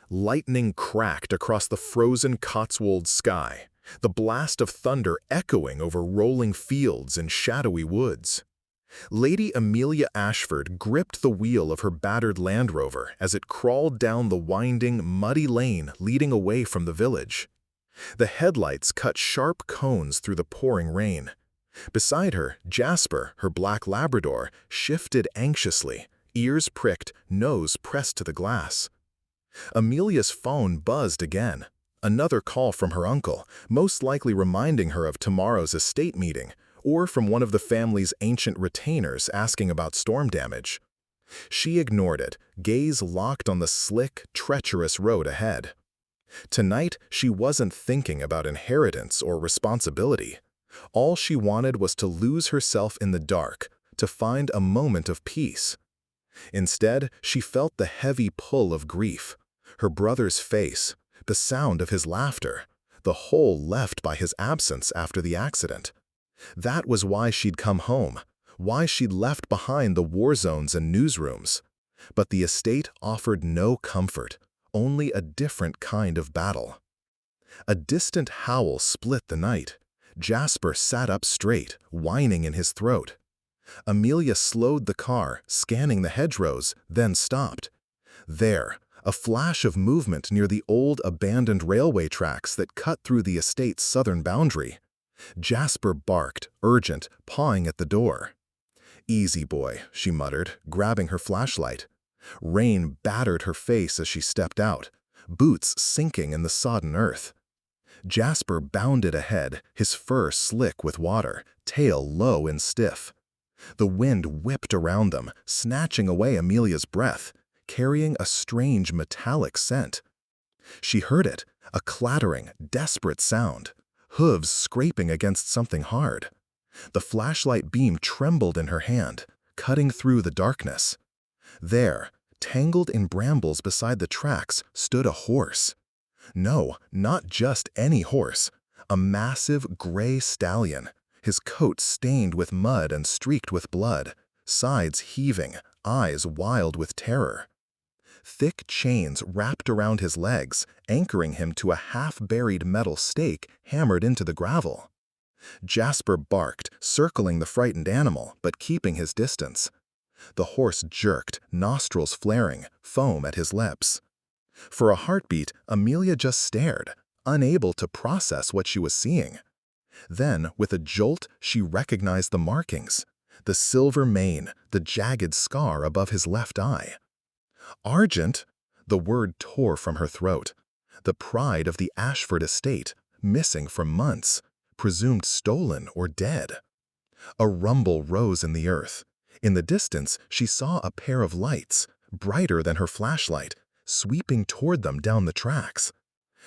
Lightning cracked across the frozen Cotswolds sky, the blast of thunder echoing over rolling fields and shadowy woods. Lady Amelia Ashford gripped the wheel of her battered Land Rover as it crawled down the winding, muddy lane leading away from the village. The headlights cut sharp cones through the pouring rain. Beside her, Jasper, her black Labrador, shifted anxiously, ears pricked, nose pressed to the glass. Amelia's phone buzzed again. Another call from her uncle, most likely reminding her of tomorrow's estate meeting, or from one of the family's ancient retainers asking about storm damage. She ignored it, gaze locked on the slick, treacherous road ahead. Tonight, she wasn't thinking about inheritance or responsibility. All she wanted was to lose herself in the dark, to find a moment of peace. Instead, she felt the heavy pull of grief. Her brother's face, the sound of his laughter, the hole left by his absence after the accident. That was why she'd come home, why she'd left behind the war zones and newsrooms. But the estate offered no comfort, only a different kind of battle. A distant howl split the night. Jasper sat up straight, whining in his throat. Amelia slowed the car, scanning the hedgerows, then stopped. There, a flash of movement near the old abandoned railway tracks that cut through the estate's southern boundary. Jasper barked, urgent, pawing at the door. "Easy, boy," she muttered, grabbing her flashlight. Rain battered her face as she stepped out, boots sinking in the sodden earth. Jasper bounded ahead, his fur slick with water, tail low and stiff. The wind whipped around them, snatching away Amelia's breath, carrying a strange metallic scent. She heard it, a clattering, desperate sound, hooves scraping against something hard. The flashlight beam trembled in her hand, cutting through the darkness. There, tangled in brambles beside the tracks, stood a horse. No, not just any horse, a massive gray stallion, his coat stained with mud and streaked with blood, sides heaving, eyes wild with terror. Thick chains wrapped around his legs, anchoring him to a half-buried metal stake hammered into the gravel. Jasper barked, circling the frightened animal, but keeping his distance. The horse jerked, nostrils flaring, foam at his lips. For a heartbeat, Amelia just stared, unable to process what she was seeing. Then, with a jolt, she recognized the markings. The silver mane, the jagged scar above his left eye. Argent! The word tore from her throat. The pride of the Ashford estate, missing for months, presumed stolen or dead. A rumble rose in the earth. In the distance, she saw a pair of lights, brighter than her flashlight, sweeping toward them down the tracks.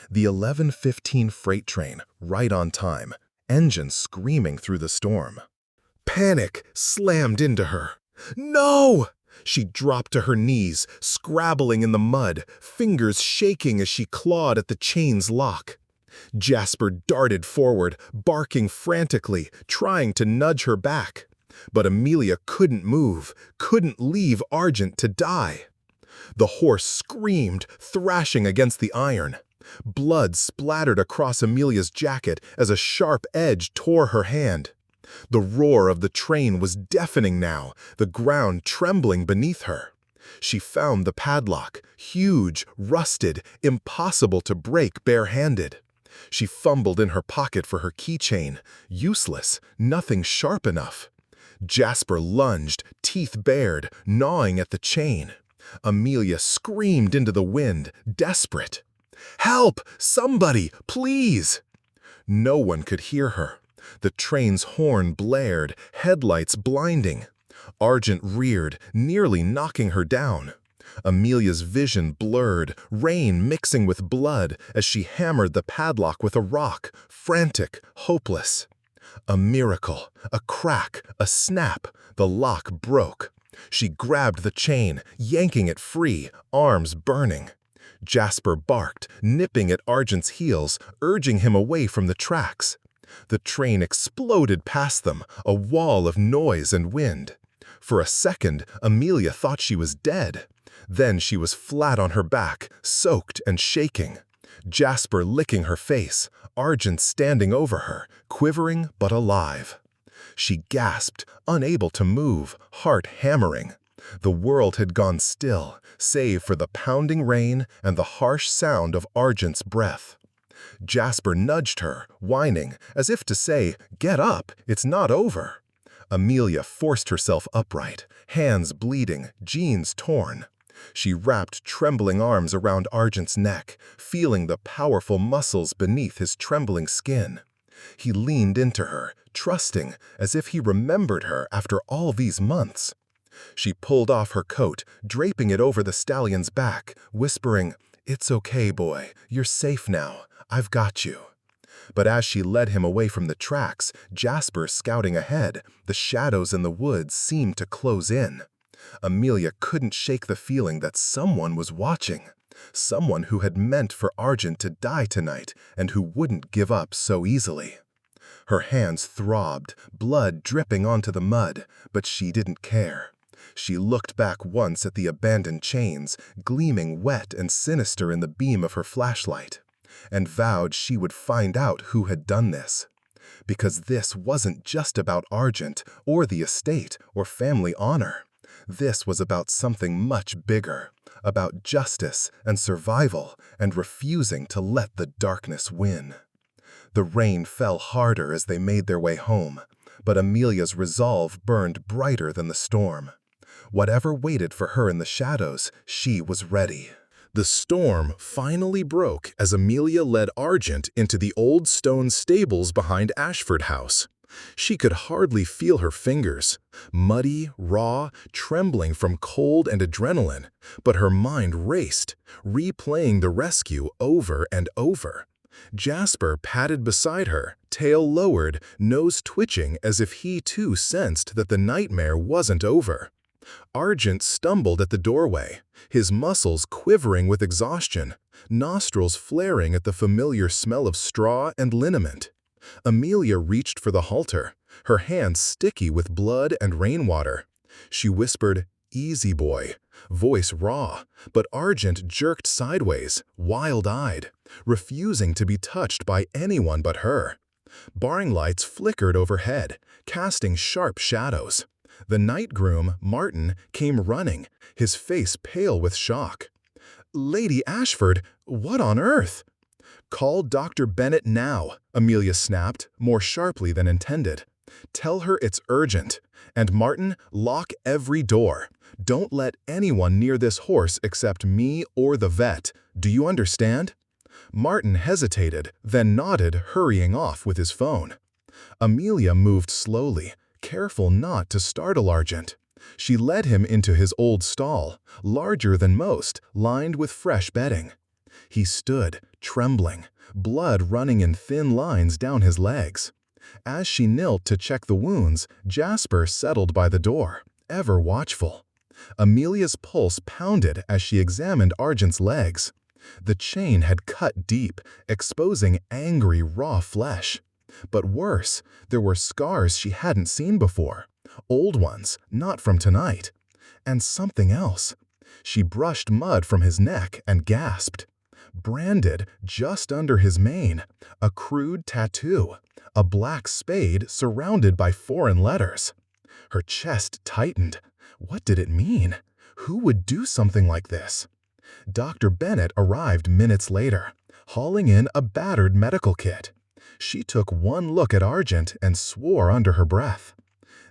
The 11:15 freight train, right on time, engine screaming through the storm. Panic slammed into her. "No!" She dropped to her knees, scrabbling in the mud, fingers shaking as she clawed at the chain's lock. Jasper darted forward, barking frantically, trying to nudge her back. But Amelia couldn't move, couldn't leave Argent to die. The horse screamed, thrashing against the iron. Blood splattered across Amelia's jacket as a sharp edge tore her hand. The roar of the train was deafening now, the ground trembling beneath her. She found the padlock, huge, rusted, impossible to break barehanded. She fumbled in her pocket for her keychain, useless, nothing sharp enough. Jasper lunged, teeth bared, gnawing at the chain. Amelia screamed into the wind, desperate. "Help! Somebody! Please!" No one could hear her. The train's horn blared, headlights blinding. Argent reared, nearly knocking her down. Amelia's vision blurred, rain mixing with blood as she hammered the padlock with a rock, frantic, hopeless. A miracle, a crack, a snap, the lock broke. She grabbed the chain, yanking it free, arms burning. Jasper barked, nipping at Argent's heels, urging him away from the tracks. The train exploded past them, a wall of noise and wind. For a second, Amelia thought she was dead. Then she was flat on her back, soaked and shaking. Jasper licking her face, Argent standing over her, quivering but alive. She gasped, unable to move, heart hammering. The world had gone still, save for the pounding rain and the harsh sound of Argent's breath. Jasper nudged her, whining, as if to say, "Get up, it's not over." Amelia forced herself upright, hands bleeding, jeans torn. She wrapped trembling arms around Argent's neck, feeling the powerful muscles beneath his trembling skin. He leaned into her, trusting, as if he remembered her after all these months. She pulled off her coat, draping it over the stallion's back, whispering, "It's okay, boy. You're safe now. I've got you." But as she led him away from the tracks, Jasper scouting ahead, the shadows in the woods seemed to close in. Amelia couldn't shake the feeling that someone was watching. Someone who had meant for Argent to die tonight and who wouldn't give up so easily. Her hands throbbed, blood dripping onto the mud, but she didn't care. She looked back once at the abandoned chains, gleaming wet and sinister in the beam of her flashlight, and vowed she would find out who had done this. Because this wasn't just about Argent or the estate or family honor. This was about something much bigger, about justice and survival and refusing to let the darkness win. The rain fell harder as they made their way home, but Amelia's resolve burned brighter than the storm. Whatever waited for her in the shadows, she was ready. The storm finally broke as Amelia led Argent into the old stone stables behind Ashford House. She could hardly feel her fingers, muddy, raw, trembling from cold and adrenaline, but her mind raced, replaying the rescue over and over. Jasper padded beside her, tail lowered, nose twitching as if he too sensed that the nightmare wasn't over. Argent stumbled at the doorway, his muscles quivering with exhaustion, nostrils flaring at the familiar smell of straw and liniment. Amelia reached for the halter, her hands sticky with blood and rainwater. She whispered, "Easy, boy," voice raw, but Argent jerked sideways, wild-eyed, refusing to be touched by anyone but her. Barring lights flickered overhead, casting sharp shadows. The night groom, Martin, came running, his face pale with shock. "Lady Ashford, what on earth?" "Call Dr. Bennett now," Amelia snapped, more sharply than intended. "Tell her it's urgent. And Martin, lock every door. Don't let anyone near this horse except me or the vet. Do you understand?" Martin hesitated, then nodded, hurrying off with his phone. Amelia moved slowly, careful not to startle Argent. She led him into his old stall, larger than most, lined with fresh bedding. He stood, trembling, blood running in thin lines down his legs. As she knelt to check the wounds, Jasper settled by the door, ever watchful. Amelia's pulse pounded as she examined Argent's legs. The chain had cut deep, exposing angry, raw flesh. But worse, there were scars she hadn't seen before. Old ones, not from tonight. And something else. She brushed mud from his neck and gasped. Branded just under his mane, a crude tattoo, a black spade surrounded by foreign letters. Her chest tightened. What did it mean? Who would do something like this? Dr. Bennett arrived minutes later, hauling in a battered medical kit. She took one look at Argent and swore under her breath.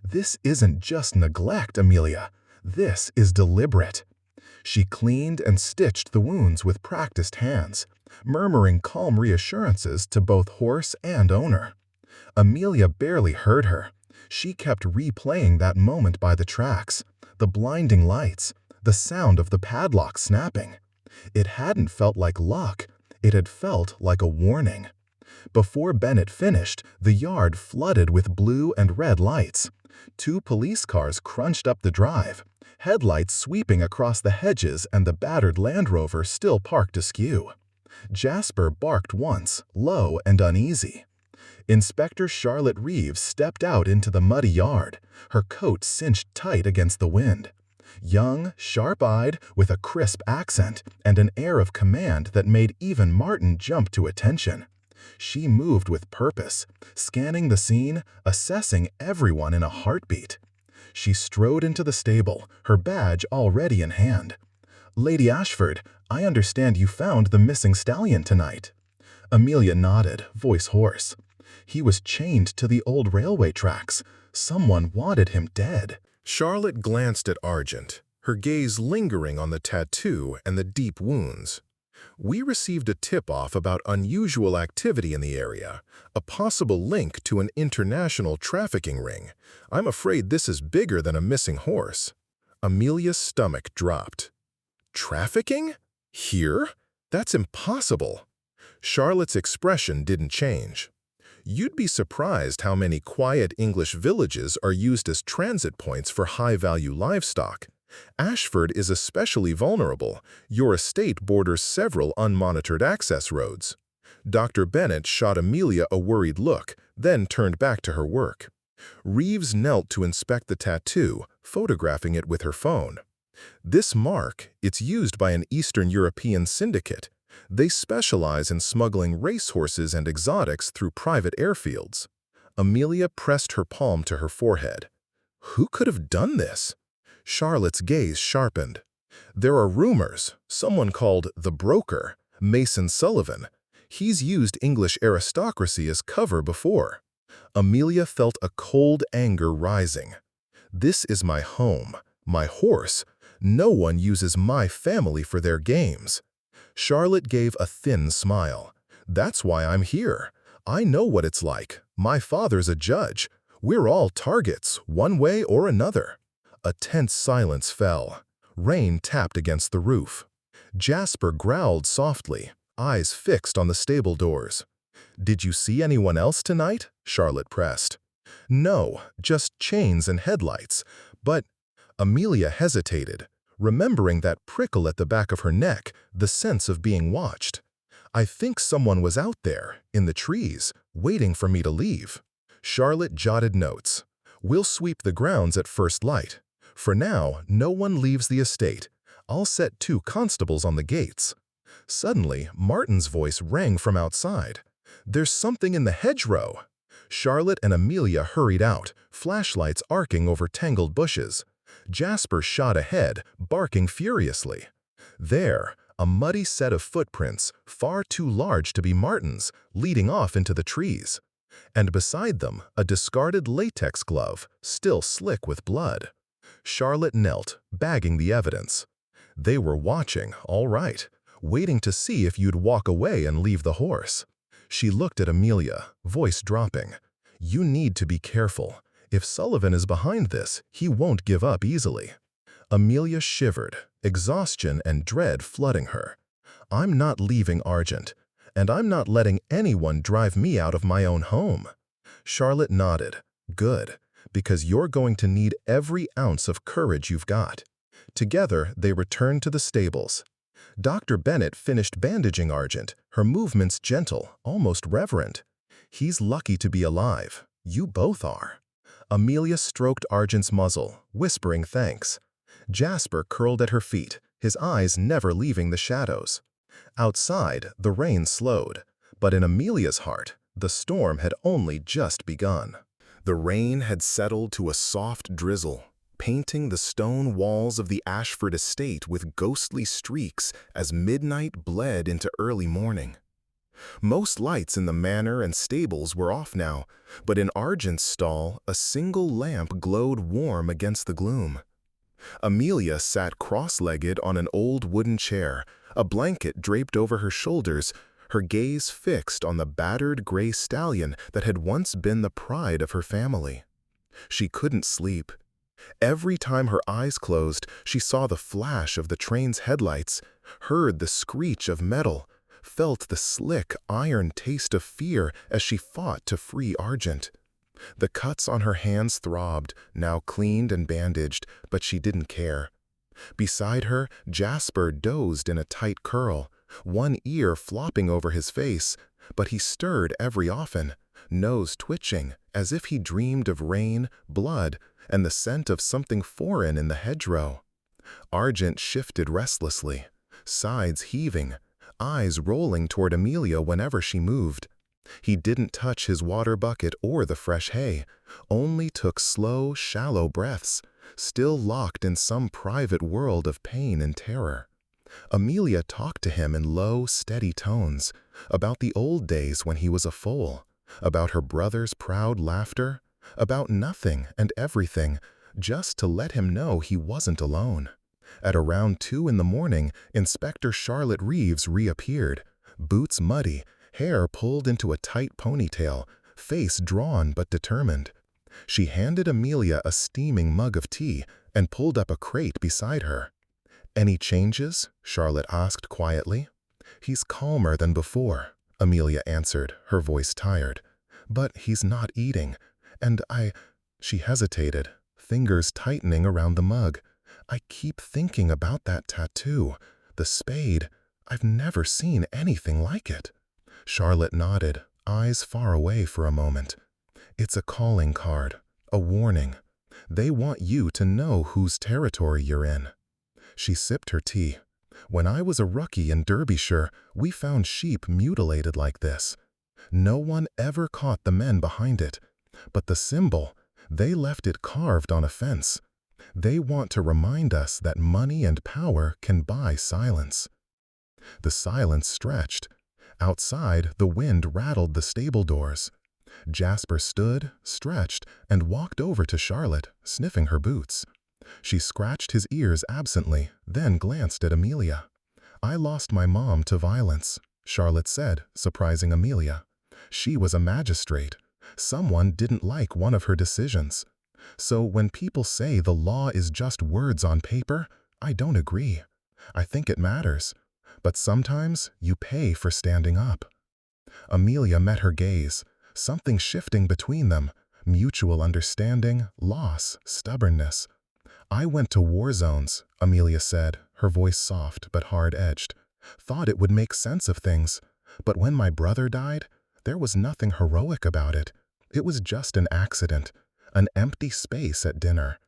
"This isn't just neglect, Amelia. This is deliberate." She cleaned and stitched the wounds with practiced hands, murmuring calm reassurances to both horse and owner. Amelia barely heard her. She kept replaying that moment by the tracks, the blinding lights, the sound of the padlock snapping. It hadn't felt like luck. It had felt like a warning. Before Bennett finished, the yard flooded with blue and red lights. 2 police cars crunched up the drive, headlights sweeping across the hedges and the battered Land Rover still parked askew. Jasper barked once, low and uneasy. Inspector Charlotte Reeves stepped out into the muddy yard, her coat cinched tight against the wind. Young, sharp-eyed, with a crisp accent and an air of command that made even Martin jump to attention. She moved with purpose, scanning the scene, assessing everyone in a heartbeat. She strode into the stable, her badge already in hand. "Lady Ashford, I understand you found the missing stallion tonight." Amelia nodded, voice hoarse. "He was chained to the old railway tracks. Someone wanted him dead." Charlotte glanced at Argent, her gaze lingering on the tattoo and the deep wounds. "We received a tip-off about unusual activity in the area, a possible link to an international trafficking ring. I'm afraid this is bigger than a missing horse." Amelia's stomach dropped. "Trafficking? Here? That's impossible." Charlotte's expression didn't change. "You'd be surprised how many quiet English villages are used as transit points for high-value livestock. Ashford is especially vulnerable. Your estate borders several unmonitored access roads." Dr. Bennet shot Amelia a worried look, then turned back to her work. Reeves knelt to inspect the tattoo, photographing it with her phone. "This mark, it's used by an Eastern European syndicate. They specialize in smuggling racehorses and exotics through private airfields." Amelia pressed her palm to her forehead. "Who could have done this?" Charlotte's gaze sharpened. "There are rumors. Someone called the Broker, Mason Sullivan. He's used English aristocracy as cover before." Amelia felt a cold anger rising. "This is my home, my horse. No one uses my family for their games." Charlotte gave a thin smile. "That's why I'm here. I know what it's like. My father's a judge. We're all targets, one way or another." A tense silence fell. Rain tapped against the roof. Jasper growled softly, eyes fixed on the stable doors. "Did you see anyone else tonight?" Charlotte pressed. "No, just chains and headlights. But—" Amelia hesitated, remembering that prickle at the back of her neck, the sense of being watched. "I think someone was out there, in the trees, waiting for me to leave." Charlotte jotted notes. "We'll sweep the grounds at first light. For now, no one leaves the estate. I'll set 2 constables on the gates." Suddenly, Martin's voice rang from outside. "There's something in the hedgerow." Charlotte and Amelia hurried out, flashlights arcing over tangled bushes. Jasper shot ahead, barking furiously. There, a muddy set of footprints, far too large to be Martin's, leading off into the trees. And beside them, a discarded latex glove, still slick with blood. Charlotte knelt, bagging the evidence. "They were watching, all right, waiting to see if you'd walk away and leave the horse." She looked at Amelia, voice dropping. "You need to be careful. If Sullivan is behind this, he won't give up easily." Amelia shivered, exhaustion and dread flooding her. "I'm not leaving Argent, and I'm not letting anyone drive me out of my own home." Charlotte nodded. "Good, because you're going to need every ounce of courage you've got." Together, they returned to the stables. Dr. Bennet finished bandaging Argent, her movements gentle, almost reverent. "He's lucky to be alive. You both are." Amelia stroked Argent's muzzle, whispering thanks. Jasper curled at her feet, his eyes never leaving the shadows. Outside, the rain slowed, but in Amelia's heart, the storm had only just begun. The rain had settled to a soft drizzle, painting the stone walls of the Ashford estate with ghostly streaks as midnight bled into early morning. Most lights in the manor and stables were off now, but in Argent's stall a single lamp glowed warm against the gloom. Amelia sat cross-legged on an old wooden chair, a blanket draped over her shoulders, her gaze fixed on the battered gray stallion that had once been the pride of her family. She couldn't sleep. Every time her eyes closed, she saw the flash of the train's headlights, heard the screech of metal, felt the slick iron taste of fear as she fought to free Argent. The cuts on her hands throbbed, now cleaned and bandaged, but she didn't care. Beside her, Jasper dozed in a tight curl, one ear flopping over his face, but he stirred every often, nose twitching, as if he dreamed of rain, blood, and the scent of something foreign in the hedgerow. Argent shifted restlessly, sides heaving, eyes rolling toward Amelia whenever she moved. He didn't touch his water bucket or the fresh hay, only took slow, shallow breaths, still locked in some private world of pain and terror. Amelia talked to him in low, steady tones, about the old days when he was a foal, about her brother's proud laughter, about nothing and everything, just to let him know he wasn't alone. At around 2 in the morning, Inspector Charlotte Reeves reappeared, boots muddy, hair pulled into a tight ponytail, face drawn but determined. She handed Amelia a steaming mug of tea and pulled up a crate beside her. "Any changes?" Charlotte asked quietly. "He's calmer than before," Amelia answered, her voice tired. "But he's not eating, and She hesitated, fingers tightening around the mug. "I keep thinking about that tattoo, the spade. I've never seen anything like it." Charlotte nodded, eyes far away for a moment. "It's a calling card, a warning. They want you to know whose territory you're in." She sipped her tea. "When I was a rookie in Derbyshire, we found sheep mutilated like this. No one ever caught the men behind it. But the symbol, they left it carved on a fence. They want to remind us that money and power can buy silence." The silence stretched. Outside, the wind rattled the stable doors. Jasper stood, stretched, and walked over to Charlotte, sniffing her boots. She scratched his ears absently, then glanced at Amelia. "I lost my mom to violence," Charlotte said, surprising Amelia. She was a magistrate. Someone didn't like one of her decisions. So when people say the law is just words on paper, I don't agree. I think it matters. But sometimes you pay for standing up. Amelia met her gaze, something shifting between them, mutual understanding, loss, stubbornness. "I went to war zones," Amelia said, her voice soft but hard-edged. "Thought it would make sense of things. But when my brother died, there was nothing heroic about it. It was just an accident, an empty space at dinner.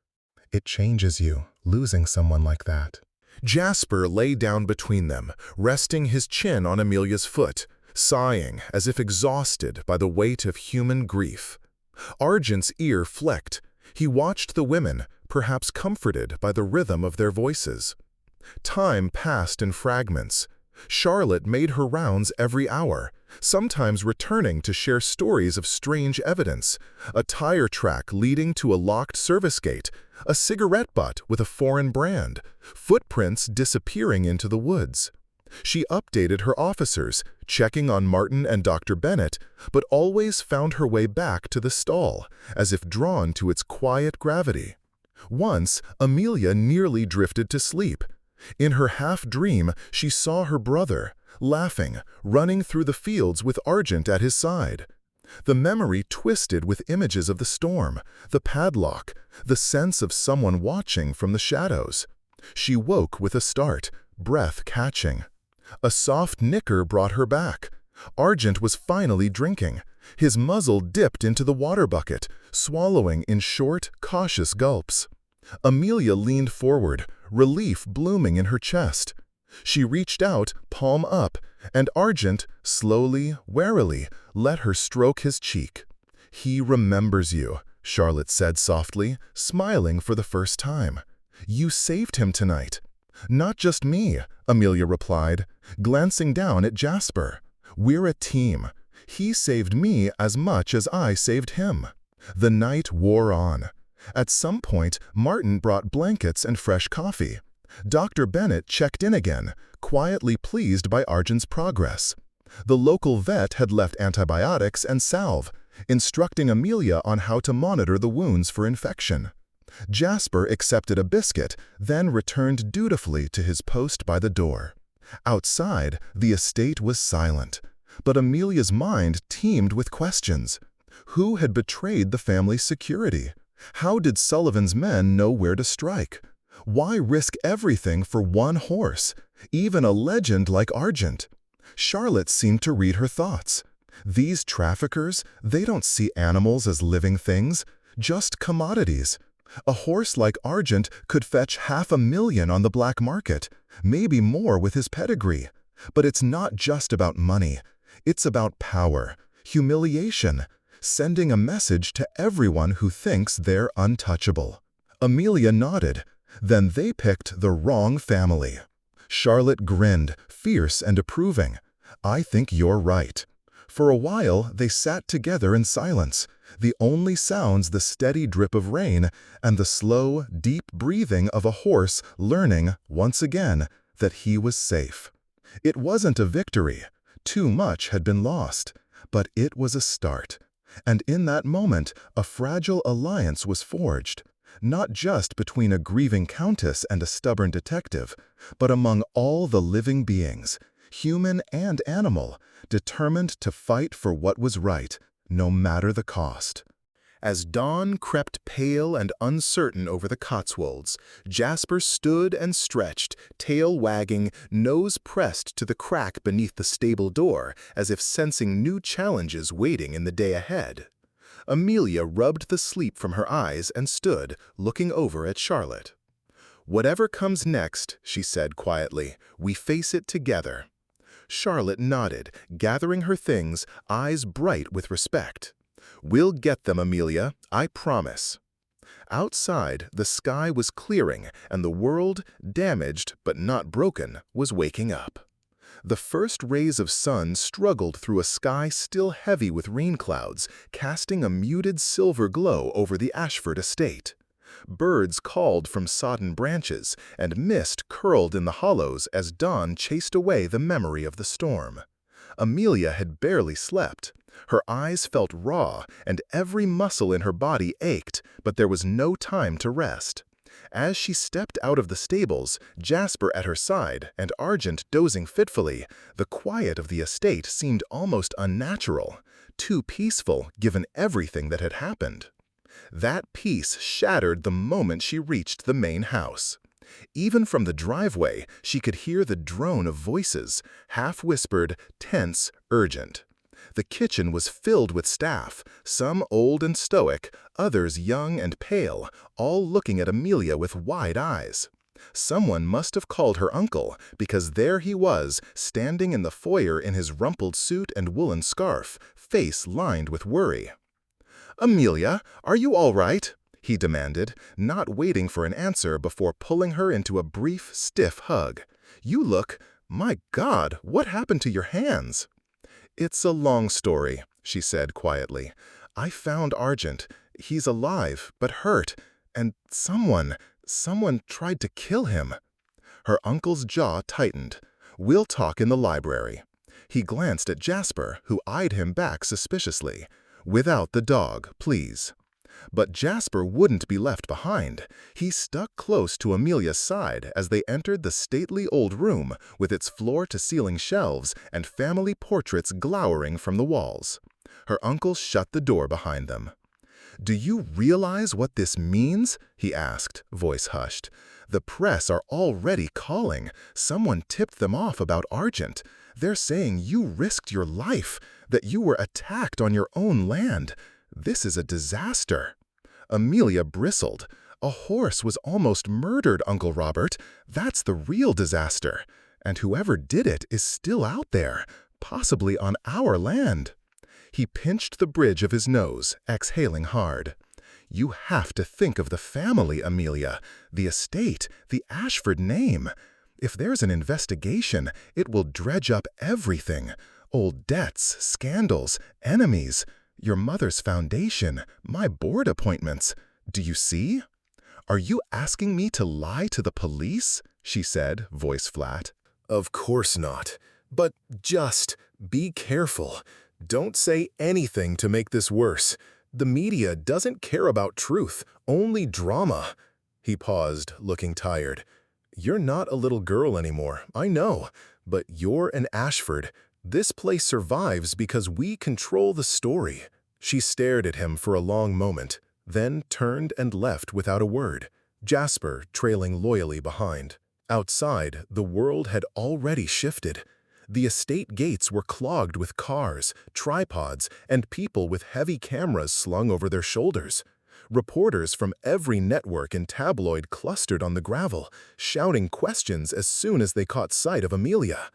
It changes you, losing someone like that." Jasper lay down between them, resting his chin on Amelia's foot, sighing as if exhausted by the weight of human grief. Argent's ear flecked. He watched the women, perhaps comforted by the rhythm of their voices. Time passed in fragments. Charlotte made her rounds every hour, sometimes returning to share stories of strange evidence, a tire track leading to a locked service gate, a cigarette butt with a foreign brand, footprints disappearing into the woods. She updated her officers, checking on Martin and Dr. Bennett, but always found her way back to the stall, as if drawn to its quiet gravity. Once, Amelia nearly drifted to sleep. In her half-dream, she saw her brother, laughing, running through the fields with Argent at his side. The memory twisted with images of the storm, the padlock, the sense of someone watching from the shadows. She woke with a start, breath catching. A soft nicker brought her back. Argent was finally drinking. His muzzle dipped into the water bucket, swallowing in short, cautious gulps. Amelia leaned forward, relief blooming in her chest. She reached out, palm up, and Argent, slowly, warily, let her stroke his cheek. "He remembers you," Charlotte said softly, smiling for the first time. "You saved him tonight." "Not just me," Amelia replied, glancing down at Jasper. "We're a team. He saved me as much as I saved him." The night wore on. At some point, Martin brought blankets and fresh coffee. Dr. Bennett checked in again, quietly pleased by Argent's progress. The local vet had left antibiotics and salve, instructing Amelia on how to monitor the wounds for infection. Jasper accepted a biscuit, then returned dutifully to his post by the door. Outside, the estate was silent, but Amelia's mind teemed with questions. Who had betrayed the family's security? How did Sullivan's men know where to strike? Why risk everything for one horse, even a legend like Argent? Charlotte seemed to read her thoughts. These traffickers, they don't see animals as living things, just commodities. A horse like Argent could fetch $500,000 on the black market, maybe more with his pedigree. But it's not just about money. It's about power, humiliation, sending a message to everyone who thinks they're untouchable. Amelia nodded. Then they picked the wrong family. Charlotte grinned, fierce and approving. I think you're right. For a while, they sat together in silence, the only sounds the steady drip of rain and the slow, deep breathing of a horse learning, once again, that he was safe. It wasn't a victory. Too much had been lost. But it was a start. And in that moment, a fragile alliance was forged. Not just between a grieving countess and a stubborn detective, but among all the living beings, human and animal, determined to fight for what was right, no matter the cost. As dawn crept pale and uncertain over the Cotswolds, Jasper stood and stretched, tail wagging, nose pressed to the crack beneath the stable door, as if sensing new challenges waiting in the day ahead. Amelia rubbed the sleep from her eyes and stood, looking over at Charlotte. "Whatever comes next," she said quietly, "we face it together." Charlotte nodded, gathering her things, eyes bright with respect. "We'll get them, Amelia, I promise." Outside, the sky was clearing, and the world, damaged but not broken, was waking up. The first rays of sun struggled through a sky still heavy with rain clouds, casting a muted silver glow over the Ashford estate. Birds called from sodden branches, and mist curled in the hollows as dawn chased away the memory of the storm. Amelia had barely slept. Her eyes felt raw, and every muscle in her body ached, but there was no time to rest. As she stepped out of the stables, Jasper at her side and Argent dozing fitfully, the quiet of the estate seemed almost unnatural, too peaceful given everything that had happened. That peace shattered the moment she reached the main house. Even from the driveway, she could hear the drone of voices, half-whispered, tense, urgent. The kitchen was filled with staff, some old and stoic, others young and pale, all looking at Amelia with wide eyes. Someone must have called her uncle, because there he was, standing in the foyer in his rumpled suit and woolen scarf, face lined with worry. "Amelia, are you all right?" he demanded, not waiting for an answer before pulling her into a brief, stiff hug. "You look— my God, what happened to your hands?" "It's a long story," she said quietly. "I found Argent. He's alive, but hurt, and someone tried to kill him." Her uncle's jaw tightened. "We'll talk in the library." He glanced at Jasper, who eyed him back suspiciously. "Without the dog, please." But Jasper wouldn't be left behind. He stuck close to Amelia's side as they entered the stately old room with its floor-to-ceiling shelves and family portraits glowering from the walls. Her uncle shut the door behind them. "Do you realize what this means?" he asked, voice hushed. "The press are already calling. Someone tipped them off about Argent. They're saying you risked your life, that you were attacked on your own land. This is a disaster." Amelia bristled. "A horse was almost murdered, Uncle Robert. That's the real disaster. And whoever did it is still out there, possibly on our land." He pinched the bridge of his nose, exhaling hard. "You have to think of the family, Amelia, the estate, the Ashford name. If there's an investigation, it will dredge up everything. Old debts, scandals, enemies. Your mother's foundation, my board appointments. Do you see?" "Are you asking me to lie to the police?" she said, voice flat. "Of course not. But just be careful. Don't say anything to make this worse. The media doesn't care about truth, only drama." He paused, looking tired. "You're not a little girl anymore, I know, but you're an Ashford. This place survives because we control the story." She stared at him for a long moment, then turned and left without a word, Jasper trailing loyally behind. Outside, the world had already shifted. The estate gates were clogged with cars, tripods, and people with heavy cameras slung over their shoulders. Reporters from every network and tabloid clustered on the gravel, shouting questions as soon as they caught sight of Amelia.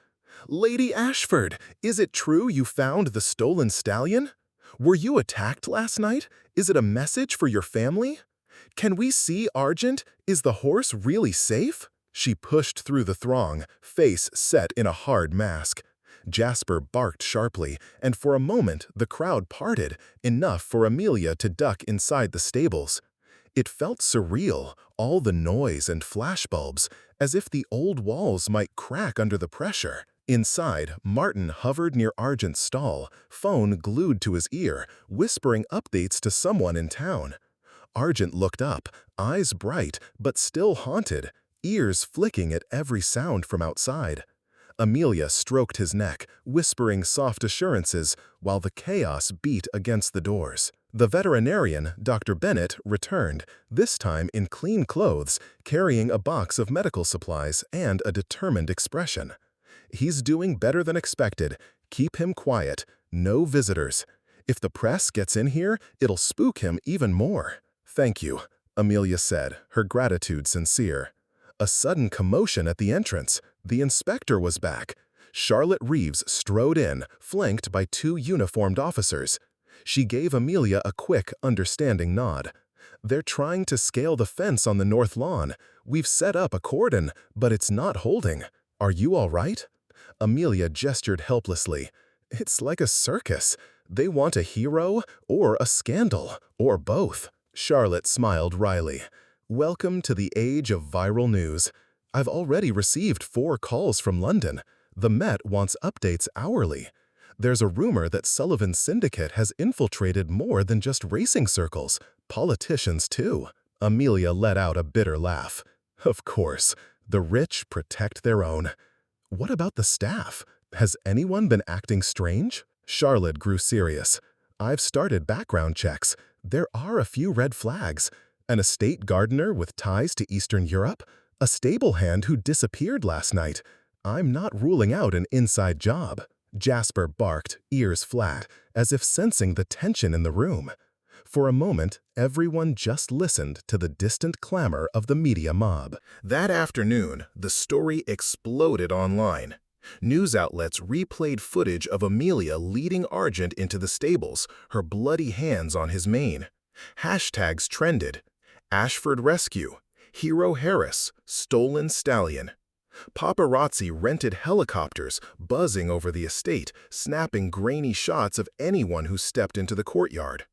"Lady Ashford, is it true you found the stolen stallion? Were you attacked last night? Is it a message for your family? Can we see Argent? Is the horse really safe?" She pushed through the throng, face set in a hard mask. Jasper barked sharply, and for a moment the crowd parted, enough for Amelia to duck inside the stables. It felt surreal, all the noise and flashbulbs, as if the old walls might crack under the pressure. Inside, Martin hovered near Argent's stall, phone glued to his ear, whispering updates to someone in town. Argent looked up, eyes bright but still haunted, ears flicking at every sound from outside. Amelia stroked his neck, whispering soft assurances, while the chaos beat against the doors. The veterinarian, Dr. Bennett, returned, this time in clean clothes, carrying a box of medical supplies and a determined expression. "He's doing better than expected. Keep him quiet. No visitors. If the press gets in here, it'll spook him even more." "Thank you," Amelia said, her gratitude sincere. A sudden commotion at the entrance. The inspector was back. Charlotte Reeves strode in, flanked by two uniformed officers. She gave Amelia a quick, understanding nod. "They're trying to scale the fence on the north lawn. We've set up a cordon, but it's not holding. Are you all right?" Amelia gestured helplessly. "It's like a circus. They want a hero or a scandal, or both." Charlotte smiled wryly. "Welcome to the age of viral news. I've already received 4 calls from London. The Met wants updates hourly. There's a rumor that Sullivan's syndicate has infiltrated more than just racing circles, politicians too." Amelia let out a bitter laugh. "Of course, the rich protect their own. What about the staff? Has anyone been acting strange?" Charlotte grew serious. "I've started background checks. There are a few red flags. An estate gardener with ties to Eastern Europe? A stable hand who disappeared last night? I'm not ruling out an inside job." Jasper barked, ears flat, as if sensing the tension in the room. For a moment, everyone just listened to the distant clamor of the media mob. That afternoon, the story exploded online. News outlets replayed footage of Amelia leading Argent into the stables, her bloody hands on his mane. Hashtags trended. Ashford Rescue, Hero Harris, Stolen Stallion. Paparazzi rented helicopters, buzzing over the estate, snapping grainy shots of anyone who stepped into the courtyard.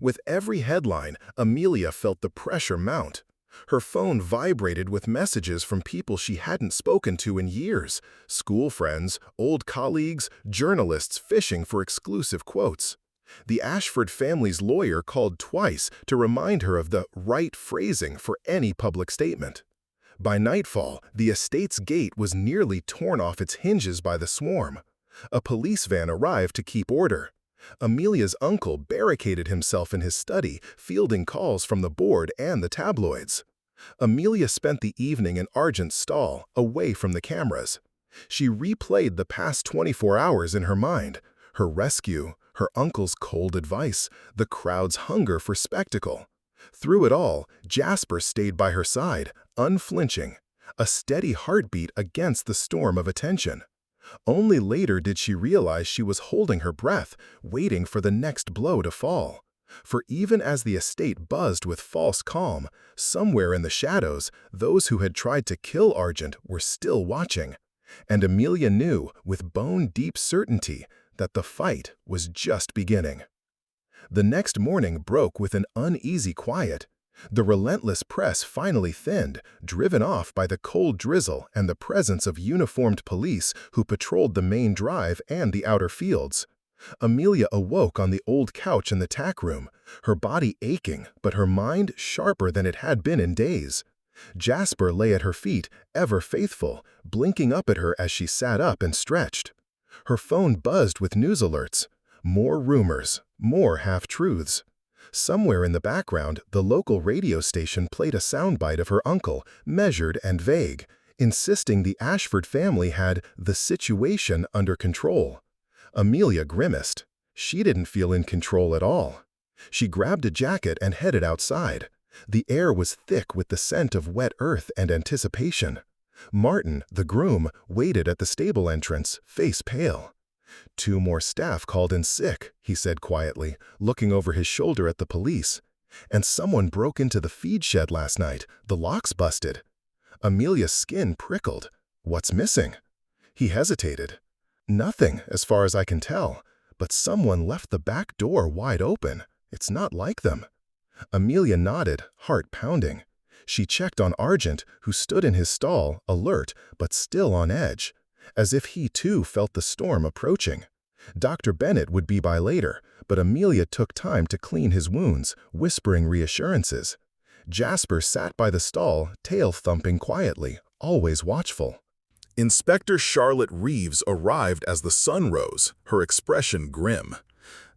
With every headline, Amelia felt the pressure mount. Her phone vibrated with messages from people she hadn't spoken to in years, school friends, old colleagues, journalists fishing for exclusive quotes. The Ashford family's lawyer called twice to remind her of the right phrasing for any public statement. By nightfall, the estate's gate was nearly torn off its hinges by the swarm. A police van arrived to keep order. Amelia's uncle barricaded himself in his study, fielding calls from the board and the tabloids. Amelia spent the evening in Argent's stall, away from the cameras. She replayed the past 24 hours in her mind, her rescue, her uncle's cold advice, the crowd's hunger for spectacle. Through it all, Jasper stayed by her side, unflinching, a steady heartbeat against the storm of attention. Only later did she realize she was holding her breath, waiting for the next blow to fall. For even as the estate buzzed with false calm, somewhere in the shadows, those who had tried to kill Argent were still watching. And Amelia knew, with bone-deep certainty, that the fight was just beginning. The next morning broke with an uneasy quiet. The relentless press finally thinned, driven off by the cold drizzle and the presence of uniformed police who patrolled the main drive and the outer fields. Amelia awoke on the old couch in the tack room, her body aching but her mind sharper than it had been in days. Jasper lay at her feet, ever faithful, blinking up at her as she sat up and stretched. Her phone buzzed with news alerts. More rumors, more half-truths. Somewhere in the background, the local radio station played a soundbite of her uncle, measured and vague, insisting the Ashford family had the situation under control. Amelia grimaced. She didn't feel in control at all. She grabbed a jacket and headed outside. The air was thick with the scent of wet earth and anticipation. Martin, the groom, waited at the stable entrance, face pale. "2 more staff called in sick," he said quietly, looking over his shoulder at the police. "And someone broke into the feed shed last night. The lock's busted." Amelia's skin prickled. "What's missing?" He hesitated. "Nothing, as far as I can tell. But someone left the back door wide open. It's not like them." Amelia nodded, heart pounding. She checked on Argent, who stood in his stall, alert but still on edge, as if he too felt the storm approaching. Dr. Bennett would be by later, but Amelia took time to clean his wounds, whispering reassurances. Jasper sat by the stall, tail thumping quietly, always watchful. Inspector Charlotte Reeves arrived as the sun rose, her expression grim.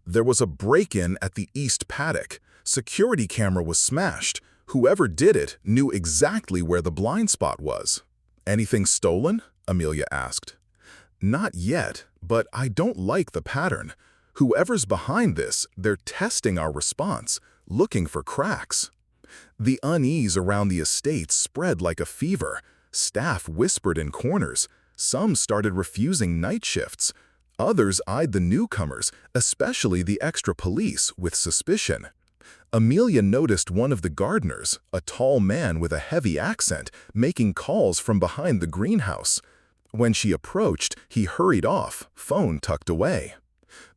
There was a break-in at the east paddock. Security camera was smashed. Whoever did it knew exactly where the blind spot was. "Anything stolen?" Amelia asked. "Not yet, but I don't like the pattern. Whoever's behind this, they're testing our response, looking for cracks." The unease around the estate spread like a fever. Staff whispered in corners. Some started refusing night shifts. Others eyed the newcomers, especially the extra police, with suspicion. Amelia noticed one of the gardeners, a tall man with a heavy accent, making calls from behind the greenhouse. When she approached, he hurried off, phone tucked away.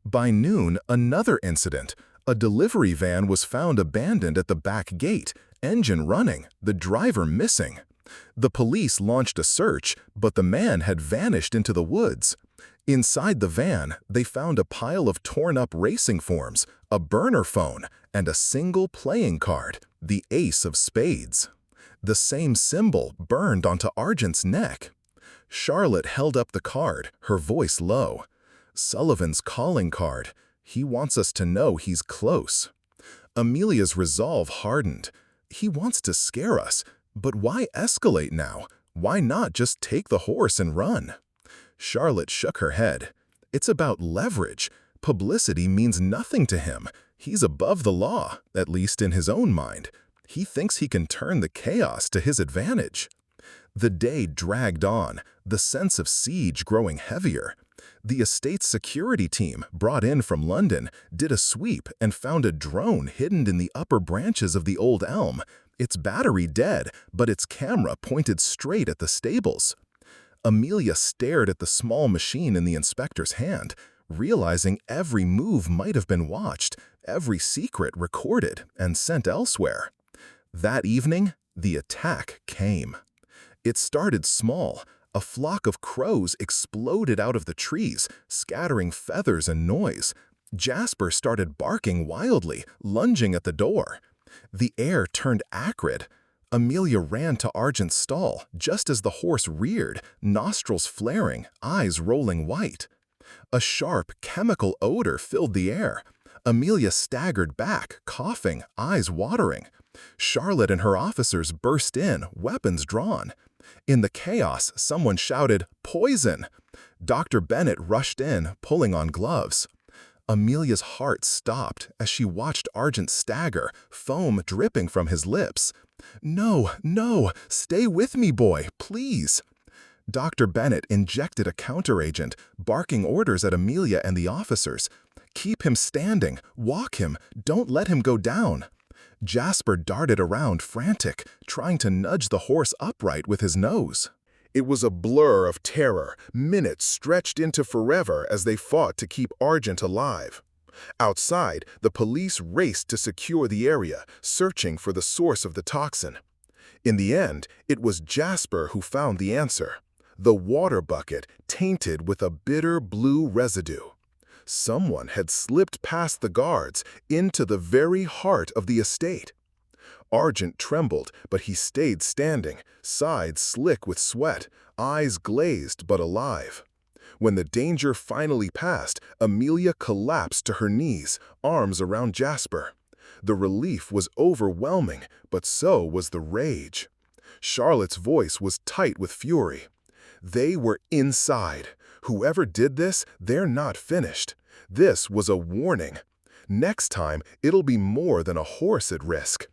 By noon, another incident. A delivery van was found abandoned at the back gate, engine running, the driver missing. The police launched a search, but the man had vanished into the woods. Inside the van, they found a pile of torn-up racing forms, a burner phone, and a single playing card, the ace of spades. The same symbol burned onto Argent's neck. Charlotte held up the card, her voice low. "Sullivan's calling card. He wants us to know he's close." Amelia's resolve hardened. "He wants to scare us, but why escalate now? Why not just take the horse and run?" Charlotte shook her head. "It's about leverage. Publicity means nothing to him. He's above the law, at least in his own mind. He thinks he can turn the chaos to his advantage." The day dragged on, the sense of siege growing heavier. The estate's security team, brought in from London, did a sweep and found a drone hidden in the upper branches of the old elm. Its battery dead, but its camera pointed straight at the stables. Amelia stared at the small machine in the inspector's hand, realizing every move might have been watched, every secret recorded and sent elsewhere. That evening, the attack came. It started small. A flock of crows exploded out of the trees, scattering feathers and noise. Jasper started barking wildly, lunging at the door. The air turned acrid. Amelia ran to Argent's stall, just as the horse reared, nostrils flaring, eyes rolling white. A sharp, chemical odor filled the air. Amelia staggered back, coughing, eyes watering. Charlotte and her officers burst in, weapons drawn. In the chaos, someone shouted, "Poison!" Dr. Bennett rushed in, pulling on gloves. Amelia's heart stopped as she watched Argent stagger, foam dripping from his lips. "No, no, stay with me, boy, please." Dr. Bennett injected a counteragent, barking orders at Amelia and the officers. "Keep him standing, walk him, don't let him go down." Jasper darted around, frantic, trying to nudge the horse upright with his nose. It was a blur of terror, minutes stretched into forever as they fought to keep Argent alive. Outside, the police raced to secure the area, searching for the source of the toxin. In the end, it was Jasper who found the answer. The water bucket, tainted with a bitter blue residue. Someone had slipped past the guards into the very heart of the estate. Argent trembled, but he stayed standing, sides slick with sweat, eyes glazed but alive. When the danger finally passed, Amelia collapsed to her knees, arms around Jasper. The relief was overwhelming, but so was the rage. Charlotte's voice was tight with fury. They were inside. Whoever did this, they're not finished. This was a warning. Next time, it'll be more than a horse at risk.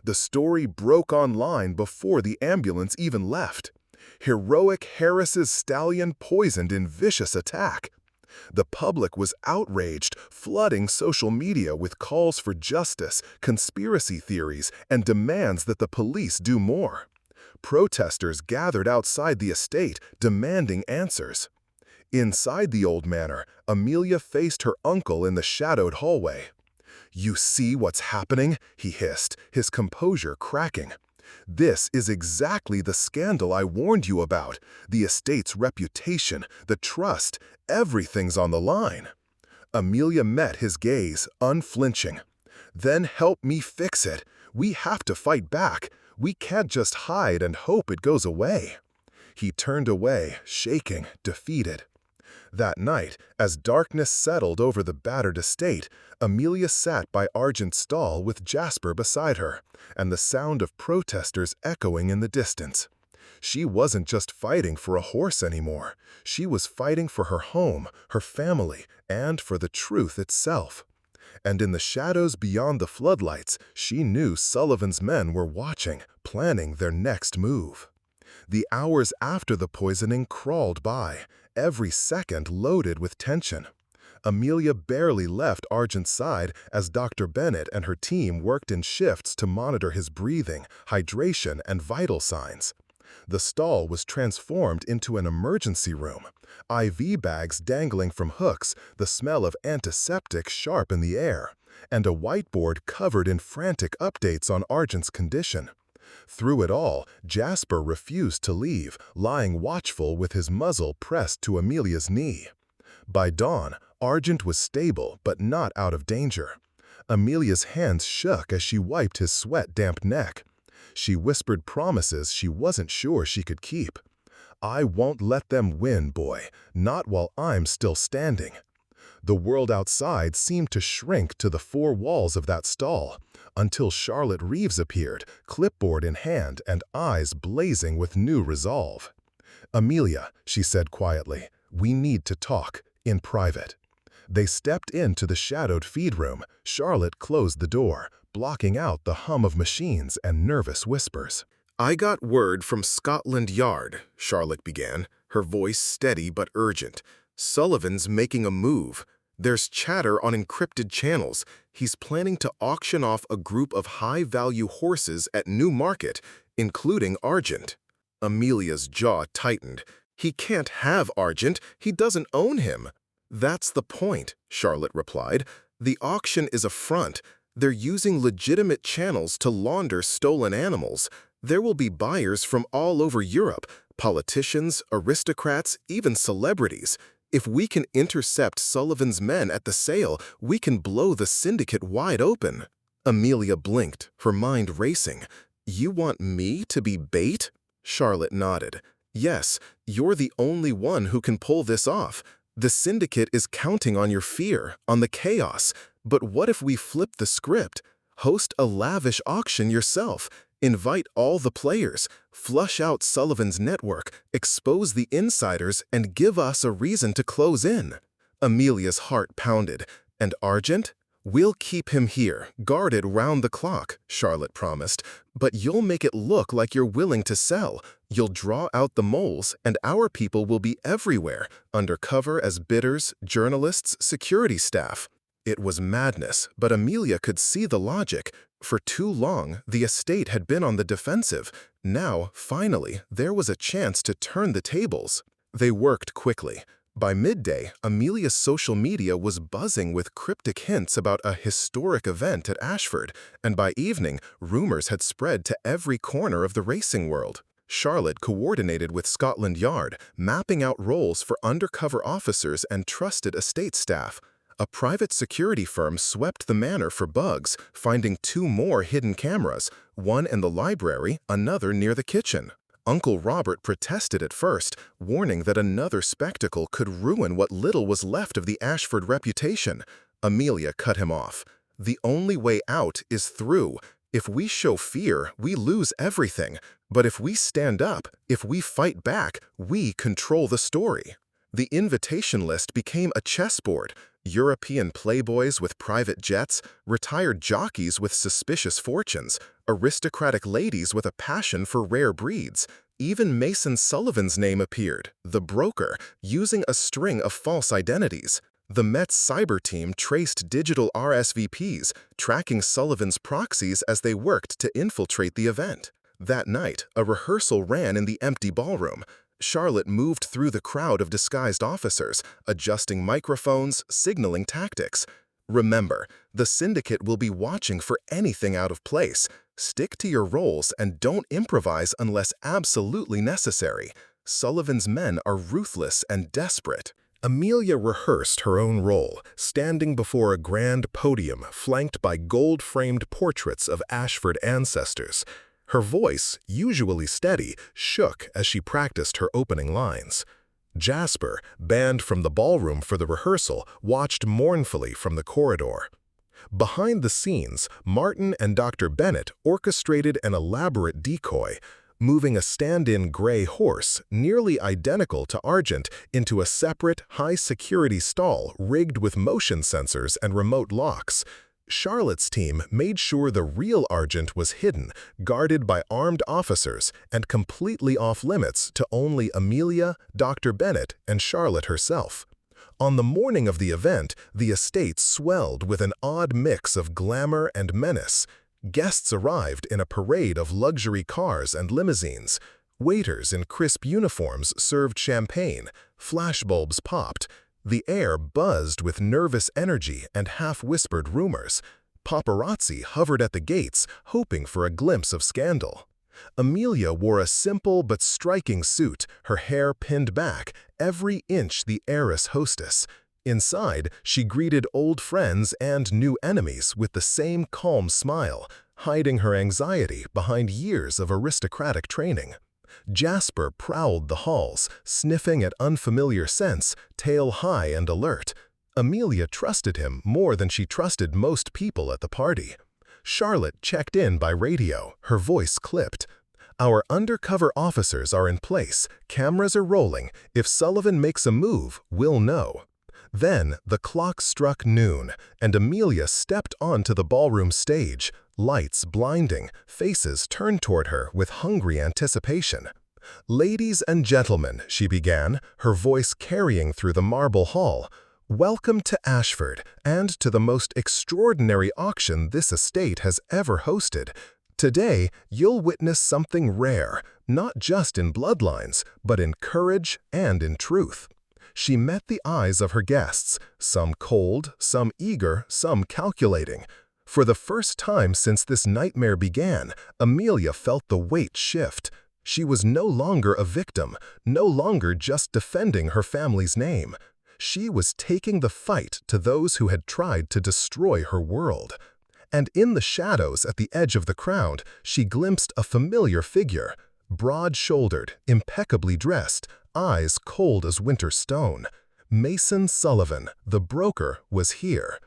The story broke online before the ambulance even left. Heroic Harris's stallion poisoned in vicious attack. The public was outraged, flooding social media with calls for justice, conspiracy theories, and demands that the police do more. Protesters gathered outside the estate, demanding answers. Inside the old manor, Amelia faced her uncle in the shadowed hallway. "You see what's happening?" he hissed, his composure cracking. "This is exactly the scandal I warned you about. The estate's reputation, the trust, everything's on the line." Amelia met his gaze, unflinching. "Then help me fix it. We have to fight back. We can't just hide and hope it goes away." He turned away, shaking, defeated. That night, as darkness settled over the battered estate, Amelia sat by Argent's stall with Jasper beside her, and the sound of protesters echoing in the distance. She wasn't just fighting for a horse anymore. She was fighting for her home, her family, and for the truth itself. And in the shadows beyond the floodlights, she knew Sullivan's men were watching, planning their next move. The hours after the poisoning crawled by, every second loaded with tension. Amelia barely left Argent's side as Dr. Bennett and her team worked in shifts to monitor his breathing, hydration, and vital signs. The stall was transformed into an emergency room. IV bags dangling from hooks, the smell of antiseptic sharp in the air, and a whiteboard covered in frantic updates on Argent's condition. Through it all, Jasper refused to leave, lying watchful with his muzzle pressed to Amelia's knee. By dawn, Argent was stable but not out of danger. Amelia's hands shook as she wiped his sweat-damp neck. She whispered promises she wasn't sure she could keep. "I won't let them win, boy, not while I'm still standing." The world outside seemed to shrink to the four walls of that stall, until Charlotte Reeves appeared, clipboard in hand and eyes blazing with new resolve. "Amelia," she said quietly, "we need to talk, in private." They stepped into the shadowed feed room. Charlotte closed the door, blocking out the hum of machines and nervous whispers. "I got word from Scotland Yard," Charlotte began, her voice steady but urgent. "Sullivan's making a move. There's chatter on encrypted channels. He's planning to auction off a group of high-value horses at Newmarket, including Argent." Amelia's jaw tightened. "He can't have Argent. He doesn't own him." "That's the point," Charlotte replied. "The auction is a front. They're using legitimate channels to launder stolen animals. There will be buyers from all over Europe, politicians, aristocrats, even celebrities. If we can intercept Sullivan's men at the sale, we can blow the syndicate wide open." Amelia blinked, her mind racing. "You want me to be bait?" Charlotte nodded. "Yes, you're the only one who can pull this off. The syndicate is counting on your fear, on the chaos. But what if we flip the script? Host a lavish auction yourself. Invite all the players, flush out Sullivan's network, expose the insiders, and give us a reason to close in." Amelia's heart pounded. "And Argent? We'll keep him here, guarded round the clock," Charlotte promised. "But you'll make it look like you're willing to sell. You'll draw out the moles, and our people will be everywhere, undercover as bidders, journalists, security staff." It was madness, but Amelia could see the logic. For too long, the estate had been on the defensive. Now, finally, there was a chance to turn the tables. They worked quickly. By midday, Amelia's social media was buzzing with cryptic hints about a historic event at Ashford, and by evening, rumors had spread to every corner of the racing world. Charlotte coordinated with Scotland Yard, mapping out roles for undercover officers and trusted estate staff. A private security firm swept the manor for bugs, finding 2 more hidden cameras, one in the library, another near the kitchen. Uncle Robert protested at first, warning that another spectacle could ruin what little was left of the Ashford reputation. Amelia cut him off. "The only way out is through. If we show fear, we lose everything. But if we stand up, if we fight back, we control the story." The invitation list became a chessboard. European playboys with private jets, retired jockeys with suspicious fortunes, aristocratic ladies with a passion for rare breeds. Even Mason Sullivan's name appeared, the broker, using a string of false identities. The Met's cyber team traced digital RSVPs, tracking Sullivan's proxies as they worked to infiltrate the event. That night, a rehearsal ran in the empty ballroom. Charlotte moved through the crowd of disguised officers, adjusting microphones, signaling tactics. Remember, the syndicate will be watching for anything out of place. Stick to your roles and don't improvise unless absolutely necessary. Sullivan's men are ruthless and desperate. Amelia rehearsed her own role, standing before a grand podium flanked by gold-framed portraits of Ashford ancestors. Her voice, usually steady, shook as she practiced her opening lines. Jasper, banned from the ballroom for the rehearsal, watched mournfully from the corridor. Behind the scenes, Martin and Dr. Bennet orchestrated an elaborate decoy, moving a stand-in gray horse, nearly identical to Argent, into a separate, high-security stall rigged with motion sensors and remote locks. Charlotte's team made sure the real Argent was hidden, guarded by armed officers, and completely off-limits to only Amelia, Dr. Bennet, and Charlotte herself. On the morning of the event, the estate swelled with an odd mix of glamour and menace. Guests arrived in a parade of luxury cars and limousines. Waiters in crisp uniforms served champagne. Flashbulbs popped. The air buzzed with nervous energy and half-whispered rumors. Paparazzi hovered at the gates, hoping for a glimpse of scandal. Amelia wore a simple but striking suit, her hair pinned back, every inch the heiress hostess. Inside, she greeted old friends and new enemies with the same calm smile, hiding her anxiety behind years of aristocratic training. Jasper prowled the halls, sniffing at unfamiliar scents, tail high and alert. Amelia trusted him more than she trusted most people at the party. Charlotte checked in by radio, her voice clipped. "Our undercover officers are in place, cameras are rolling. If Sullivan makes a move, we'll know." Then the clock struck noon, and Amelia stepped onto the ballroom stage, lights blinding, faces turned toward her with hungry anticipation. "Ladies and gentlemen," she began, her voice carrying through the marble hall, "welcome to Ashford and to the most extraordinary auction this estate has ever hosted. Today, you'll witness something rare, not just in bloodlines, but in courage and in truth." She met the eyes of her guests, some cold, some eager, some calculating. For the first time since this nightmare began, Amelia felt the weight shift. She was no longer a victim, no longer just defending her family's name. She was taking the fight to those who had tried to destroy her world. And in the shadows at the edge of the crowd, she glimpsed a familiar figure, broad-shouldered, impeccably dressed, eyes cold as winter stone. Mason Sullivan, the broker, was here.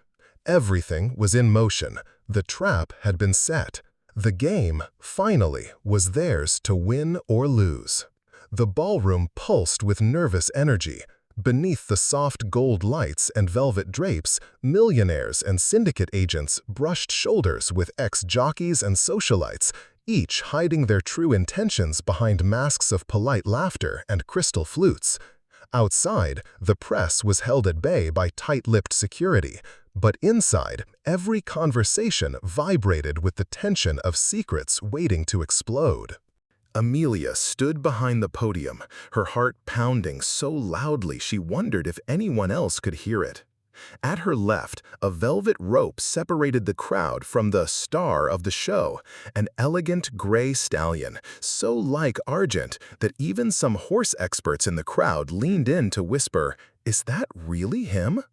Everything was in motion. The trap had been set. The game, finally, was theirs to win or lose. The ballroom pulsed with nervous energy. Beneath the soft gold lights and velvet drapes, millionaires and syndicate agents brushed shoulders with ex-jockeys and socialites, each hiding their true intentions behind masks of polite laughter and crystal flutes. Outside, the press was held at bay by tight-lipped security, but inside, every conversation vibrated with the tension of secrets waiting to explode. Amelia stood behind the podium, her heart pounding so loudly she wondered if anyone else could hear it. At her left, a velvet rope separated the crowd from the star of the show, an elegant gray stallion, so like Argent that even some horse experts in the crowd leaned in to whisper, "Is that really him?"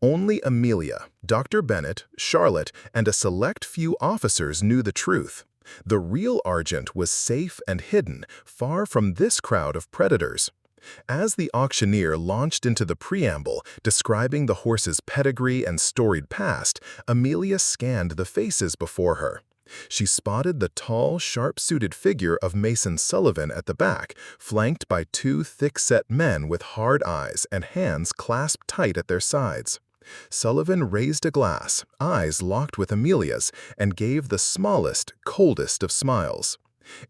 Only Amelia, Dr. Bennet, Charlotte, and a select few officers knew the truth. The real Argent was safe and hidden, far from this crowd of predators. As the auctioneer launched into the preamble, describing the horse's pedigree and storied past, Amelia scanned the faces before her. She spotted the tall, sharp-suited figure of Mason Sullivan at the back, flanked by two thick-set men with hard eyes and hands clasped tight at their sides. Sullivan raised a glass, eyes locked with Amelia's, and gave the smallest, coldest of smiles.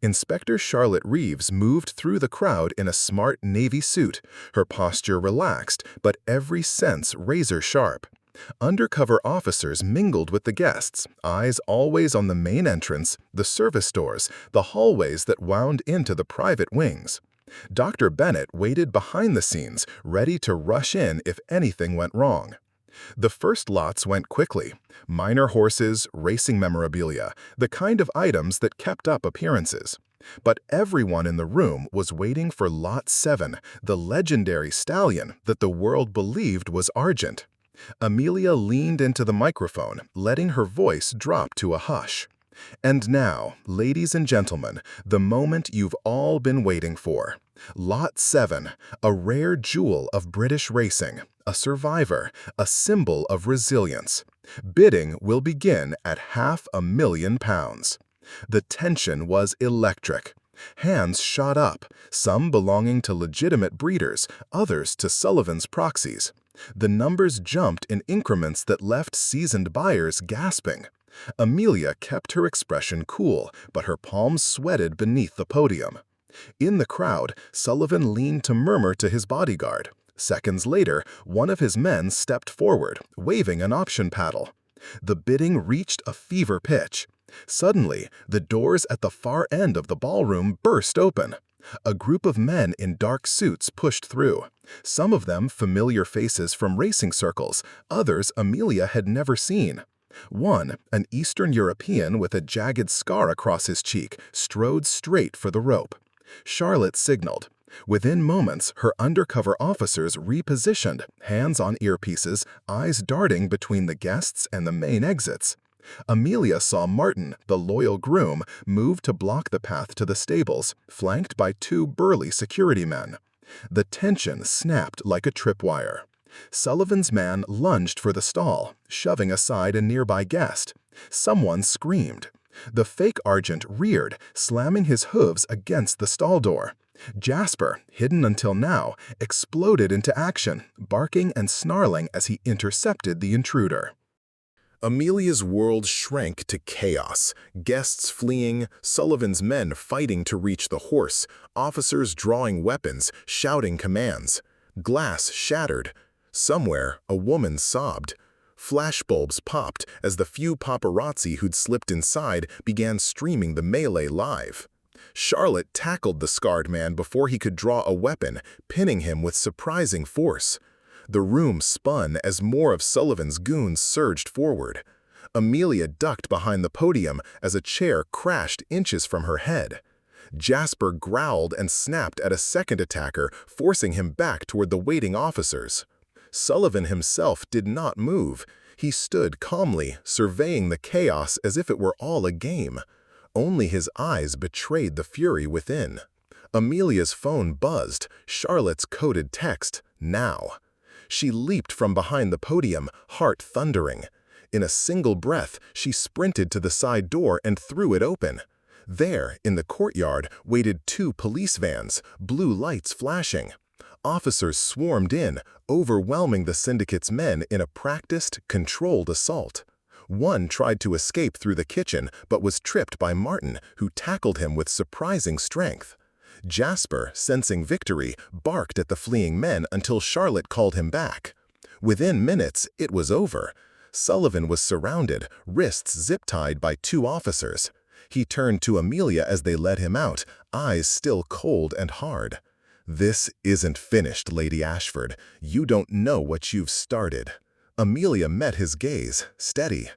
Inspector Charlotte Reeves moved through the crowd in a smart navy suit, her posture relaxed, but every sense razor-sharp. Undercover officers mingled with the guests, eyes always on the main entrance, the service doors, the hallways that wound into the private wings. Dr. Bennett waited behind the scenes, ready to rush in if anything went wrong. The first lots went quickly. Minor horses, racing memorabilia, the kind of items that kept up appearances. But everyone in the room was waiting for Lot 7, the legendary stallion that the world believed was Argent. Amelia leaned into the microphone, letting her voice drop to a hush. And now, ladies and gentlemen, the moment you've all been waiting for. Lot 7, a rare jewel of British racing, a survivor, a symbol of resilience. Bidding will begin at £500,000. The tension was electric. Hands shot up, some belonging to legitimate breeders, others to Sullivan's proxies. The numbers jumped in increments that left seasoned buyers gasping. Amelia kept her expression cool, but her palms sweated beneath the podium. In the crowd, Sullivan leaned to murmur to his bodyguard. Seconds later, one of his men stepped forward, waving an option paddle. The bidding reached a fever pitch. Suddenly, the doors at the far end of the ballroom burst open. A group of men in dark suits pushed through. Some of them familiar faces from racing circles, others Amelia had never seen. One, an Eastern European with a jagged scar across his cheek, strode straight for the rope. Charlotte signaled. Within moments, her undercover officers repositioned, hands on earpieces, eyes darting between the guests and the main exits. Amelia saw Martin, the loyal groom, move to block the path to the stables, flanked by two burly security men. The tension snapped like a tripwire. Sullivan's man lunged for the stall, shoving aside a nearby guest. Someone screamed. The fake Argent reared, slamming his hooves against the stall door. Jasper, hidden until now, exploded into action, barking and snarling as he intercepted the intruder. Amelia's world shrank to chaos, guests fleeing, Sullivan's men fighting to reach the horse, officers drawing weapons, shouting commands. Glass shattered. Somewhere, a woman sobbed. Flashbulbs popped as the few paparazzi who'd slipped inside began streaming the melee live. Charlotte tackled the scarred man before he could draw a weapon, pinning him with surprising force. The room spun as more of Sullivan's goons surged forward. Amelia ducked behind the podium as a chair crashed inches from her head. Jasper growled and snapped at a second attacker, forcing him back toward the waiting officers. Sullivan himself did not move. He stood calmly, surveying the chaos as if it were all a game. Only his eyes betrayed the fury within. Amelia's phone buzzed, Charlotte's coded text, "Now." She leaped from behind the podium, heart thundering. In a single breath, she sprinted to the side door and threw it open. There, in the courtyard, waited two police vans, blue lights flashing. Officers swarmed in, overwhelming the syndicate's men in a practiced, controlled assault. One tried to escape through the kitchen, but was tripped by Martin, who tackled him with surprising strength. Jasper, sensing victory, barked at the fleeing men until Charlotte called him back. Within minutes, it was over. Sullivan was surrounded, wrists zip-tied by two officers. He turned to Amelia as they led him out, eyes still cold and hard. "This isn't finished, Lady Ashford. You don't know what you've started." Amelia met his gaze, steady.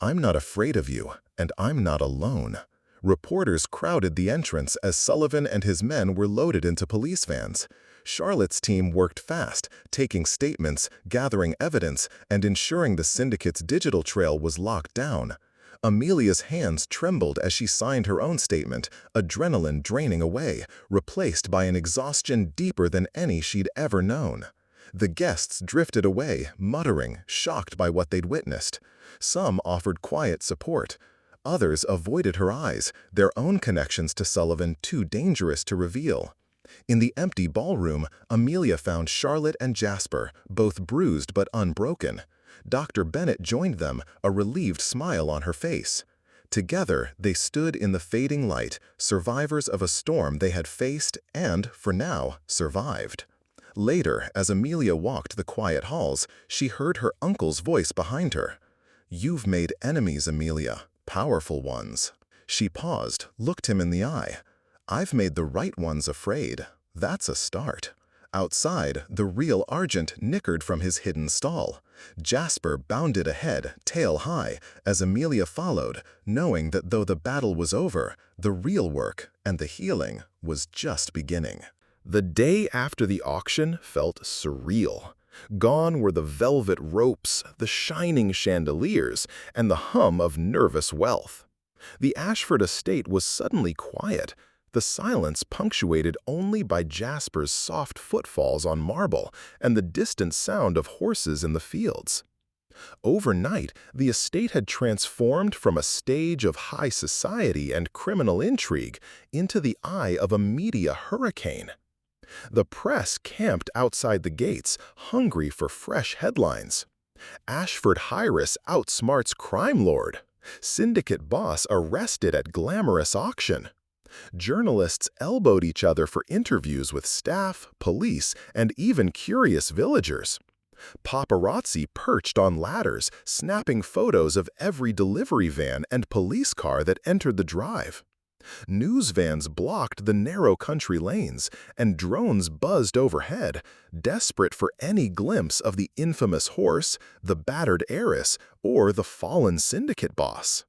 "I'm not afraid of you, and I'm not alone." Reporters crowded the entrance as Sullivan and his men were loaded into police vans. Charlotte's team worked fast, taking statements, gathering evidence, and ensuring the syndicate's digital trail was locked down. Amelia's hands trembled as she signed her own statement, adrenaline draining away, replaced by an exhaustion deeper than any she'd ever known. The guests drifted away, muttering, shocked by what they'd witnessed. Some offered quiet support. Others avoided her eyes, their own connections to Sullivan too dangerous to reveal. In the empty ballroom, Amelia found Charlotte and Jasper, both bruised but unbroken. Dr. Bennett joined them, a relieved smile on her face. Together, they stood in the fading light, survivors of a storm they had faced and, for now, survived. Later, as Amelia walked the quiet halls, she heard her uncle's voice behind her. "You've made enemies, Amelia, powerful ones." She paused, looked him in the eye. "I've made the right ones afraid. That's a start." Outside, the real Argent nickered from his hidden stall. Jasper bounded ahead, tail high, as Amelia followed, knowing that though the battle was over, the real work and the healing was just beginning. The day after the auction felt surreal. Gone were the velvet ropes, the shining chandeliers, and the hum of nervous wealth. The Ashford estate was suddenly quiet, the silence punctuated only by Jasper's soft footfalls on marble and the distant sound of horses in the fields. Overnight, the estate had transformed from a stage of high society and criminal intrigue into the eye of a media hurricane. The press camped outside the gates, hungry for fresh headlines. Ashford heiress outsmarts crime lord. Syndicate boss arrested at glamorous auction. Journalists elbowed each other for interviews with staff, police, and even curious villagers. Paparazzi perched on ladders, snapping photos of every delivery van and police car that entered the drive. News vans blocked the narrow country lanes, and drones buzzed overhead, desperate for any glimpse of the infamous horse, the battered heiress, or the fallen syndicate boss.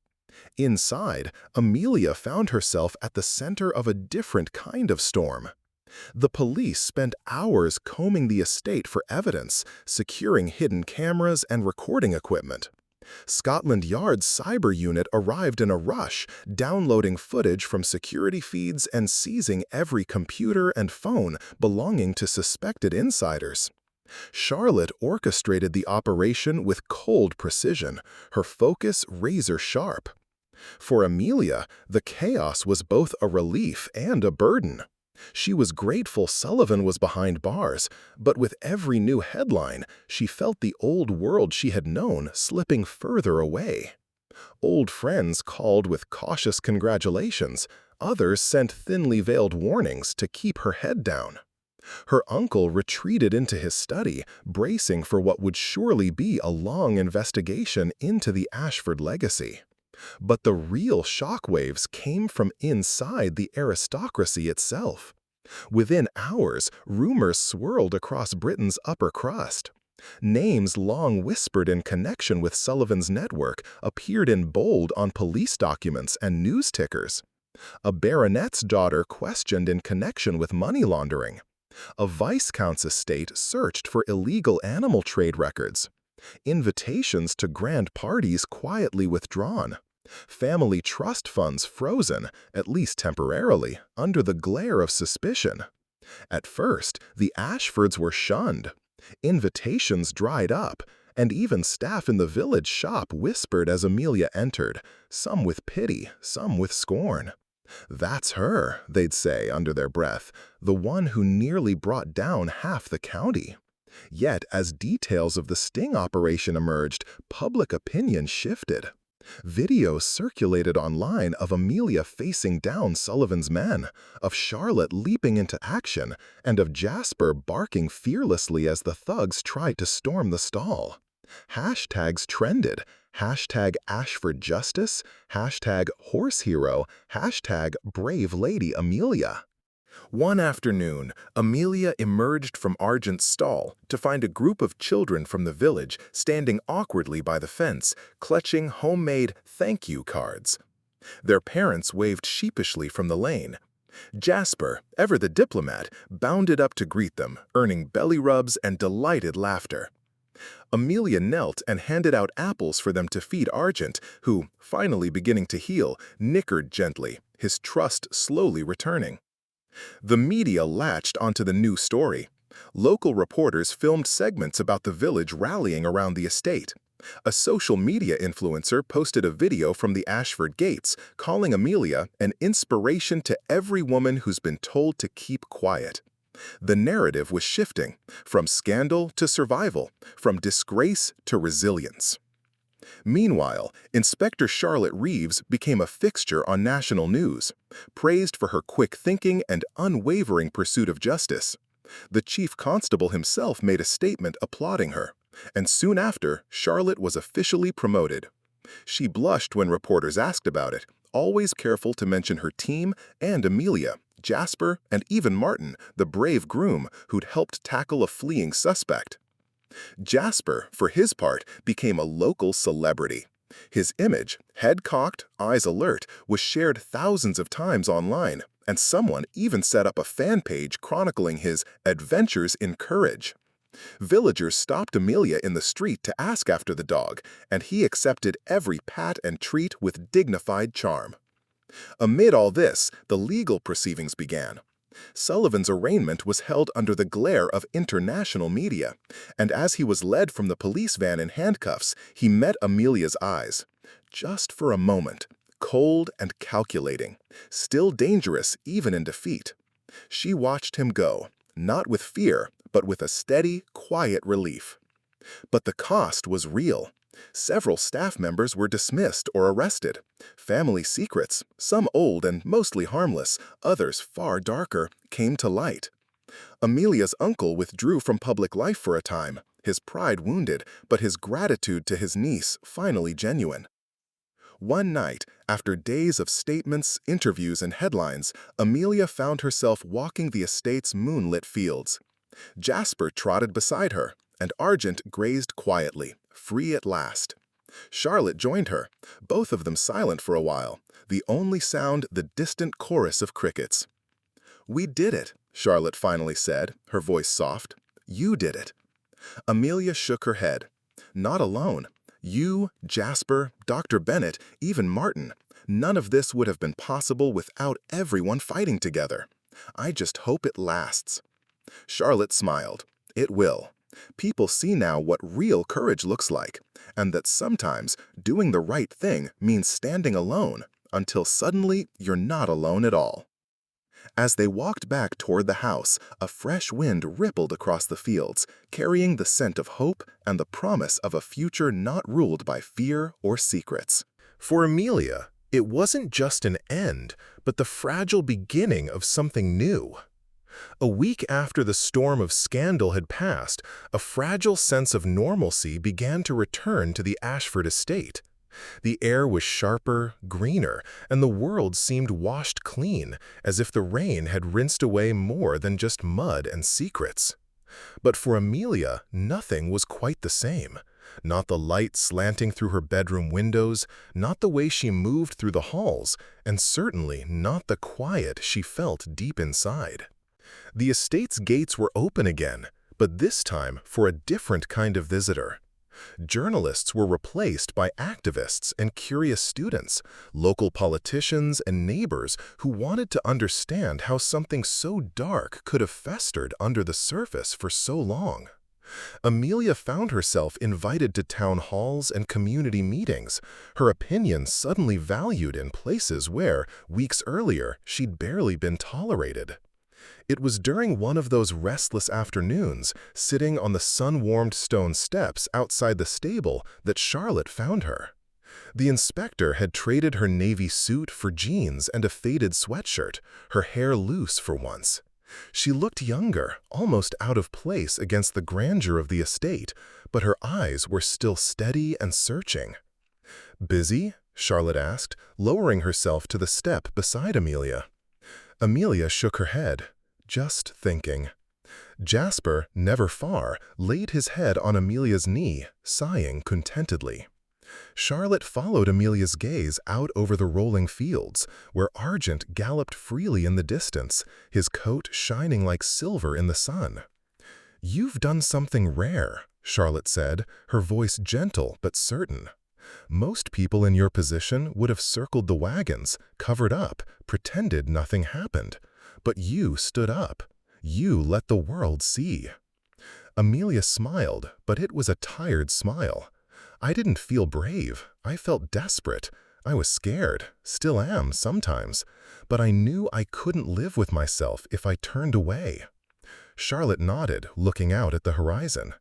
Inside, Amelia found herself at the center of a different kind of storm. The police spent hours combing the estate for evidence, securing hidden cameras and recording equipment. Scotland Yard's cyber unit arrived in a rush, downloading footage from security feeds and seizing every computer and phone belonging to suspected insiders. Charlotte orchestrated the operation with cold precision, her focus razor-sharp. For Amelia, the chaos was both a relief and a burden. She was grateful Sullivan was behind bars, but with every new headline, she felt the old world she had known slipping further away. Old friends called with cautious congratulations, others sent thinly veiled warnings to keep her head down. Her uncle retreated into his study, bracing for what would surely be a long investigation into the Ashford legacy. But the real shockwaves came from inside the aristocracy itself. Within hours, rumors swirled across Britain's upper crust. Names long whispered in connection with Sullivan's network appeared in bold on police documents and news tickers. A baronet's daughter questioned in connection with money laundering. A viscount's estate searched for illegal animal trade records. Invitations to grand parties quietly withdrawn. Family trust funds frozen, at least temporarily, under the glare of suspicion. At first, the Ashfords were shunned. Invitations dried up, and even staff in the village shop whispered as Amelia entered, some with pity, some with scorn. "That's her," they'd say under their breath, "the one who nearly brought down half the county." Yet, as details of the sting operation emerged, public opinion shifted. Videos circulated online of Amelia facing down Sullivan's men, of Charlotte leaping into action, and of Jasper barking fearlessly as the thugs tried to storm the stall. Hashtags trended. Hashtag Ashford Justice, hashtag Horse Hero, hashtag Brave Lady Amelia. One afternoon, Amelia emerged from Argent's stall to find a group of children from the village standing awkwardly by the fence, clutching homemade thank you cards. Their parents waved sheepishly from the lane. Jasper, ever the diplomat, bounded up to greet them, earning belly rubs and delighted laughter. Amelia knelt and handed out apples for them to feed Argent, who, finally beginning to heal, nickered gently, his trust slowly returning. The media latched onto the new story. Local reporters filmed segments about the village rallying around the estate. A social media influencer posted a video from the Ashford gates, calling Amelia an inspiration to every woman who's been told to keep quiet. The narrative was shifting, from scandal to survival, from disgrace to resilience. Meanwhile, Inspector Charlotte Reeves became a fixture on national news, praised for her quick thinking and unwavering pursuit of justice. The chief constable himself made a statement applauding her, and soon after, Charlotte was officially promoted. She blushed when reporters asked about it, always careful to mention her team and Amelia, Jasper, and even Martin, the brave groom who'd helped tackle a fleeing suspect. Jasper, for his part, became a local celebrity. His image, head cocked, eyes alert, was shared thousands of times online, and someone even set up a fan page chronicling his adventures in courage. Villagers stopped Amelia in the street to ask after the dog, and he accepted every pat and treat with dignified charm. Amid all this, the legal proceedings began. Sullivan's arraignment was held under the glare of international media, and as he was led from the police van in handcuffs, he met Amelia's eyes. Just for a moment, cold and calculating, still dangerous even in defeat. She watched him go, not with fear, but with a steady, quiet relief. But the cost was real. Several staff members were dismissed or arrested. Family secrets, some old and mostly harmless, others far darker, came to light. Amelia's uncle withdrew from public life for a time, his pride wounded, but his gratitude to his niece finally genuine. One night, after days of statements, interviews, and headlines, Amelia found herself walking the estate's moonlit fields. Jasper trotted beside her, and Argent grazed quietly, free at last. Charlotte joined her, both of them silent for a while, the only sound the distant chorus of crickets. "We did it," Charlotte finally said, her voice soft. "You did it." Amelia shook her head. "Not alone. You, Jasper, Dr. Bennett, even Martin. None of this would have been possible without everyone fighting together. I just hope it lasts." Charlotte smiled. "It will. People see now what real courage looks like, and that sometimes doing the right thing means standing alone, until suddenly you're not alone at all." As they walked back toward the house, a fresh wind rippled across the fields, carrying the scent of hope and the promise of a future not ruled by fear or secrets. For Amelia, it wasn't just an end, but the fragile beginning of something new. A week after the storm of scandal had passed, a fragile sense of normalcy began to return to the Ashford estate. The air was sharper, greener, and the world seemed washed clean, as if the rain had rinsed away more than just mud and secrets. But for Amelia, nothing was quite the same. Not the light slanting through her bedroom windows, not the way she moved through the halls, and certainly not the quiet she felt deep inside. The estate's gates were open again, but this time for a different kind of visitor. Journalists were replaced by activists and curious students, local politicians and neighbors who wanted to understand how something so dark could have festered under the surface for so long. Amelia found herself invited to town halls and community meetings, her opinion suddenly valued in places where, weeks earlier, she'd barely been tolerated. It was during one of those restless afternoons, sitting on the sun-warmed stone steps outside the stable, that Charlotte found her. The inspector had traded her navy suit for jeans and a faded sweatshirt, her hair loose for once. She looked younger, almost out of place against the grandeur of the estate, but her eyes were still steady and searching. "Busy?" Charlotte asked, lowering herself to the step beside Amelia. Amelia shook her head. "Just thinking." Jasper, never far, laid his head on Amelia's knee, sighing contentedly. Charlotte followed Amelia's gaze out over the rolling fields, where Argent galloped freely in the distance, his coat shining like silver in the sun. "You've done something rare," Charlotte said, her voice gentle but certain. "Most people in your position would have circled the wagons, covered up, pretended nothing happened. But you stood up. You let the world see." Amelia smiled, but it was a tired smile. "I didn't feel brave. I felt desperate. I was scared, still am sometimes, but I knew I couldn't live with myself if I turned away." Charlotte nodded, looking out at the horizon.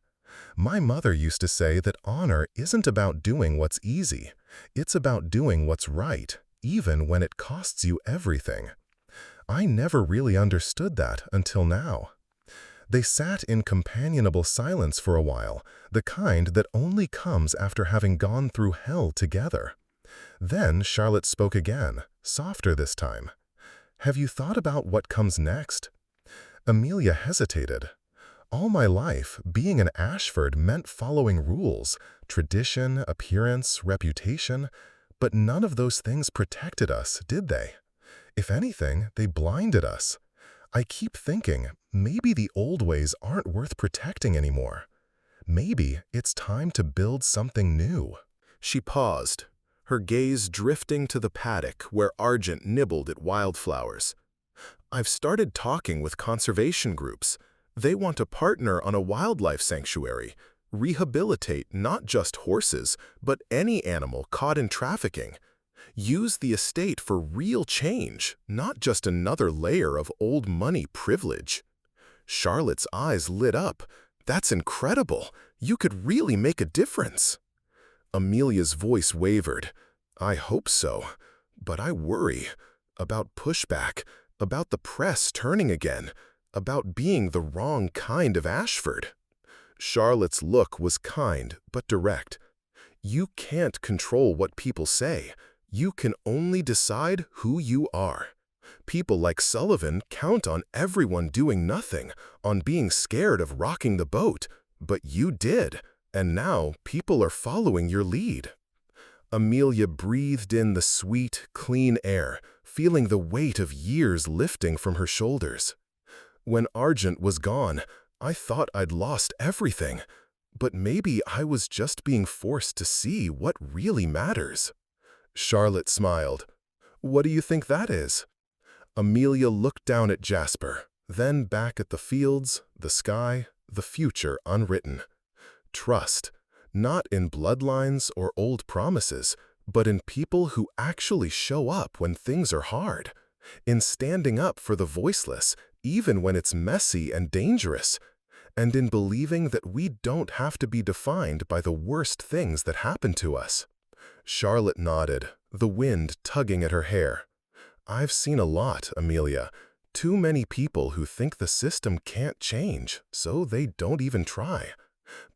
My mother used to say that honor isn't about doing what's easy. It's about doing what's right, even when it costs you everything. I never really understood that until now. They sat in companionable silence for a while, the kind that only comes after having gone through hell together. Then Charlotte spoke again, softer this time. Have you thought about what comes next? Amelia hesitated. All my life, being an Ashford meant following rules, tradition, appearance, reputation, but none of those things protected us, did they? If anything, they blinded us. I keep thinking, maybe the old ways aren't worth protecting anymore. Maybe it's time to build something new. She paused, her gaze drifting to the paddock where Argent nibbled at wildflowers. I've started talking with conservation groups. They want to partner on a wildlife sanctuary, rehabilitate not just horses, but any animal caught in trafficking. Use the estate for real change, not just another layer of old money privilege. Charlotte's eyes lit up. That's incredible. You could really make a difference. Amelia's voice wavered. I hope so, but I worry about pushback, about the press turning again, about being the wrong kind of Ashford. Charlotte's look was kind but direct. You can't control what people say. You can only decide who you are. People like Sullivan count on everyone doing nothing, on being scared of rocking the boat, but you did, and now people are following your lead. Amelia breathed in the sweet, clean air, feeling the weight of years lifting from her shoulders. When Argent was gone, I thought I'd lost everything, but maybe I was just being forced to see what really matters. Charlotte smiled. What do you think that is? Amelia looked down at Jasper, then back at the fields, the sky, the future unwritten. Trust, not in bloodlines or old promises, but in people who actually show up when things are hard, in standing up for the voiceless, even when it's messy and dangerous, and in believing that we don't have to be defined by the worst things that happen to us. Charlotte nodded, the wind tugging at her hair. I've seen a lot, Amelia. Too many people who think the system can't change, so they don't even try.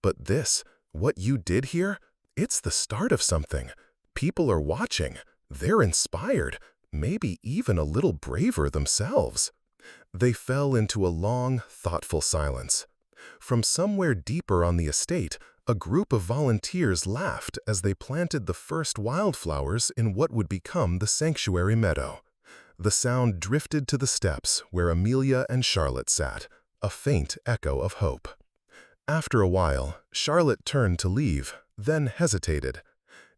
But this, what you did here, it's the start of something. People are watching. They're inspired, maybe even a little braver themselves. They fell into a long, thoughtful silence. From somewhere deeper on the estate, a group of volunteers laughed as they planted the first wildflowers in what would become the sanctuary meadow. The sound drifted to the steps where Amelia and Charlotte sat, a faint echo of hope. After a while, Charlotte turned to leave, then hesitated.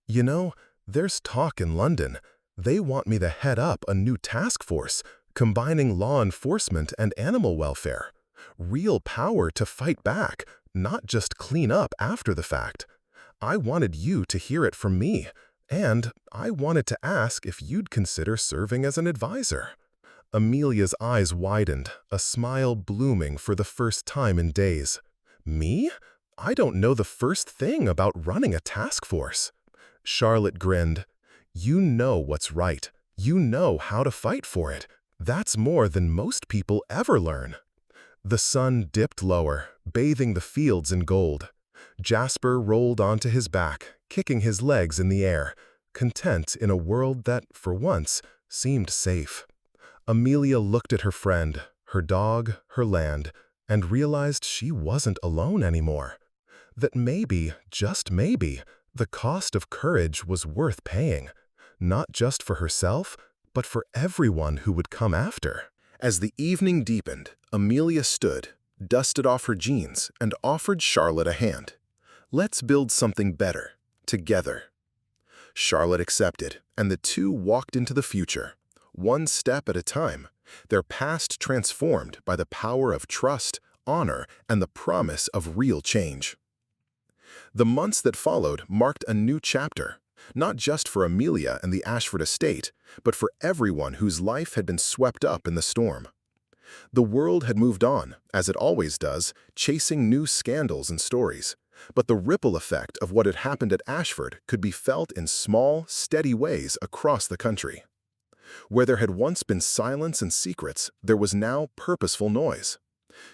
You know, there's talk in London. They want me to head up a new task force, combining law enforcement and animal welfare. Real power to fight back, not just clean up after the fact. I wanted you to hear it from me, and I wanted to ask if you'd consider serving as an advisor. Amelia's eyes widened, a smile blooming for the first time in days. Me? I don't know the first thing about running a task force. Charlotte grinned. You know what's right. You know how to fight for it. That's more than most people ever learn. The sun dipped lower, bathing the fields in gold. Jasper rolled onto his back, kicking his legs in the air, content in a world that, for once, seemed safe. Amelia looked at her friend, her dog, her land, and realized she wasn't alone anymore. That maybe, just maybe, the cost of courage was worth paying, not just for herself, but for everyone who would come after. As the evening deepened, Amelia stood, dusted off her jeans, and offered Charlotte a hand. Let's build something better, together. Charlotte accepted, and the two walked into the future, one step at a time, their past transformed by the power of trust, honor, and the promise of real change. The months that followed marked a new chapter, not just for Amelia and the Ashford estate, but for everyone whose life had been swept up in the storm. The world had moved on, as it always does, chasing new scandals and stories. But the ripple effect of what had happened at Ashford could be felt in small, steady ways across the country. Where there had once been silence and secrets, there was now purposeful noise.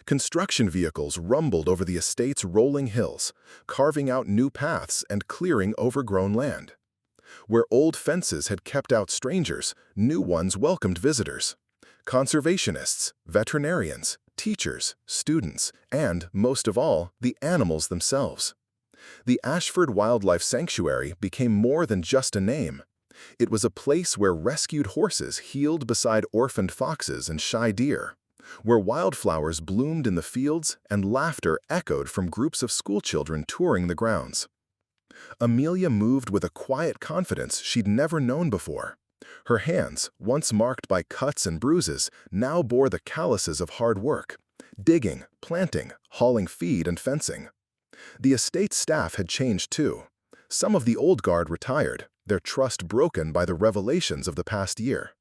Construction vehicles rumbled over the estate's rolling hills, carving out new paths and clearing overgrown land. Where old fences had kept out strangers, new ones welcomed visitors. Conservationists, veterinarians, teachers, students, and, most of all, the animals themselves. The Ashford Wildlife Sanctuary became more than just a name. It was a place where rescued horses healed beside orphaned foxes and shy deer, where wildflowers bloomed in the fields and laughter echoed from groups of schoolchildren touring the grounds. Amelia moved with a quiet confidence she'd never known before. Her hands, once marked by cuts and bruises, now bore the calluses of hard work, digging, planting, hauling feed and fencing. The estate staff had changed too. Some of the old guard retired, their trust broken by the revelations of the past year.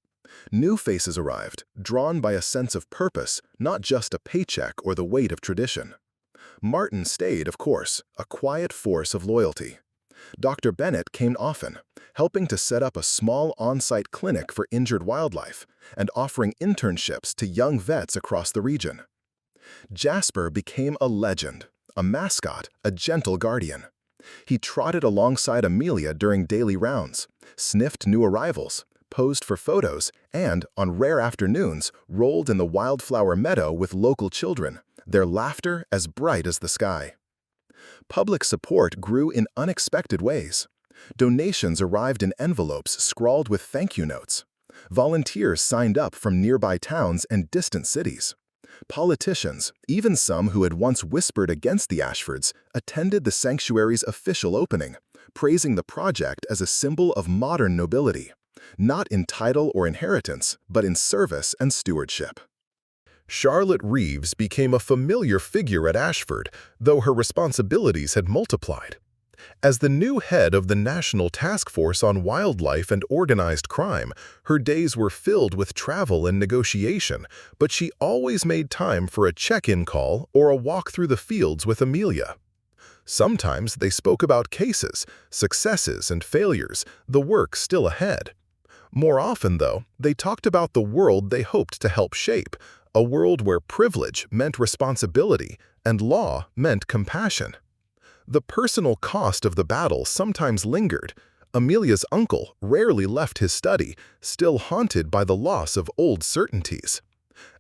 New faces arrived, drawn by a sense of purpose, not just a paycheck or the weight of tradition. Martin stayed, of course, a quiet force of loyalty. Dr. Bennett came often, helping to set up a small on-site clinic for injured wildlife and offering internships to young vets across the region. Jasper became a legend, a mascot, a gentle guardian. He trotted alongside Amelia during daily rounds, sniffed new arrivals, posed for photos, and, on rare afternoons, rolled in the wildflower meadow with local children, their laughter as bright as the sky. Public support grew in unexpected ways. Donations arrived in envelopes scrawled with thank you notes. Volunteers signed up from nearby towns and distant cities. Politicians, even some who had once whispered against the Ashfords, attended the sanctuary's official opening, praising the project as a symbol of modern nobility, not in title or inheritance, but in service and stewardship. Charlotte Reeves became a familiar figure at Ashford, though her responsibilities had multiplied. As the new head of the National Task Force on Wildlife and Organized Crime, her days were filled with travel and negotiation, but she always made time for a check-in call or a walk through the fields with Amelia. Sometimes they spoke about cases, successes, and failures, the work still ahead. More often, though, they talked about the world they hoped to help shape, a world where privilege meant responsibility and law meant compassion. The personal cost of the battle sometimes lingered. Amelia's uncle rarely left his study, still haunted by the loss of old certainties.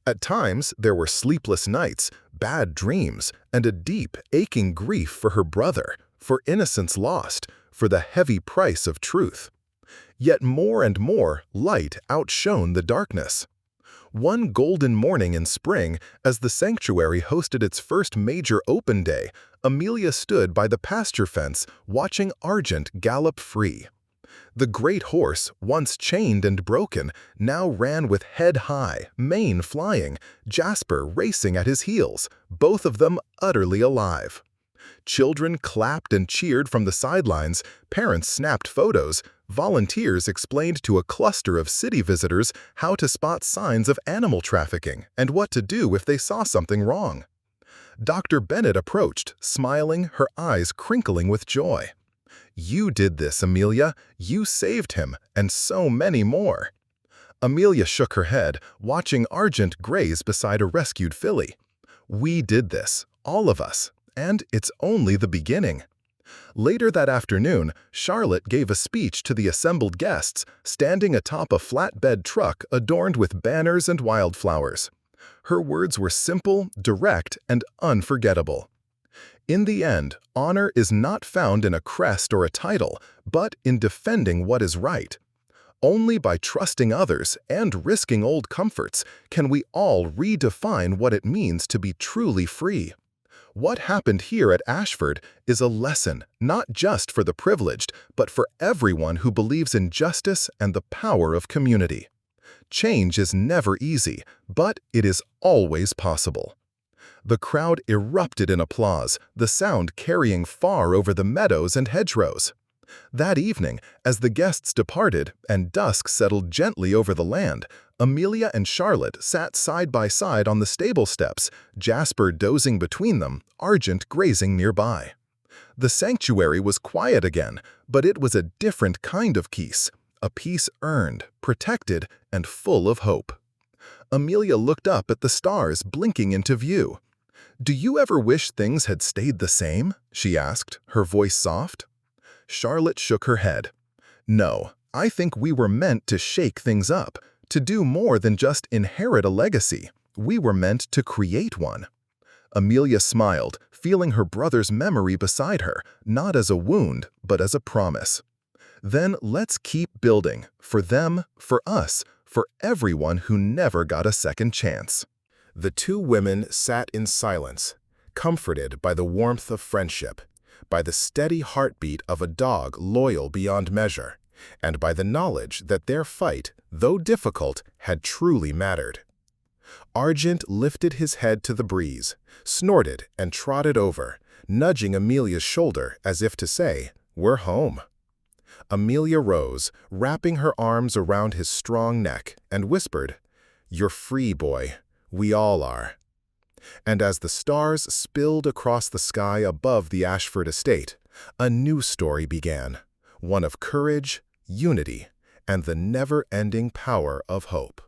At times, there were sleepless nights, bad dreams, and a deep, aching grief for her brother, for innocence lost, for the heavy price of truth. Yet more and more, light outshone the darkness. One golden morning in spring, as the sanctuary hosted its first major open day, Amelia stood by the pasture fence watching Argent gallop free. The great horse, once chained and broken, now ran with head high, mane flying, Jasper racing at his heels, both of them utterly alive. Children clapped and cheered from the sidelines, parents snapped photos, volunteers explained to a cluster of city visitors how to spot signs of animal trafficking and what to do if they saw something wrong. Dr. Bennett approached, smiling, her eyes crinkling with joy. "You did this, Amelia. You saved him, and so many more." Amelia shook her head, watching Argent graze beside a rescued filly. "We did this, all of us, and it's only the beginning." Later that afternoon, Charlotte gave a speech to the assembled guests, standing atop a flatbed truck adorned with banners and wildflowers. Her words were simple, direct, and unforgettable. In the end, honor is not found in a crest or a title, but in defending what is right. Only by trusting others and risking old comforts can we all redefine what it means to be truly free. What happened here at Ashford is a lesson not just for the privileged, but for everyone who believes in justice and the power of community. Change is never easy, but it is always possible. The crowd erupted in applause, the sound carrying far over the meadows and hedgerows. That evening, as the guests departed and dusk settled gently over the land, Amelia and Charlotte sat side by side on the stable steps, Jasper dozing between them, Argent grazing nearby. The sanctuary was quiet again, but it was a different kind of peace, a peace earned, protected, and full of hope. Amelia looked up at the stars blinking into view. "Do you ever wish things had stayed the same?" she asked, her voice soft. Charlotte shook her head. "No, I think we were meant to shake things up, to do more than just inherit a legacy. We were meant to create one." Amelia smiled, feeling her brother's memory beside her, not as a wound, but as a promise. "Then let's keep building, for them, for us, for everyone who never got a second chance." The two women sat in silence, comforted by the warmth of friendship, by the steady heartbeat of a dog loyal beyond measure, and by the knowledge that their fight, though difficult, had truly mattered. Argent lifted his head to the breeze, snorted and trotted over, nudging Amelia's shoulder as if to say, "We're home." Amelia rose, wrapping her arms around his strong neck, and whispered, "You're free, boy. We all are." And as the stars spilled across the sky above the Ashford estate, a new story began, one of courage, unity, and the never-ending power of hope.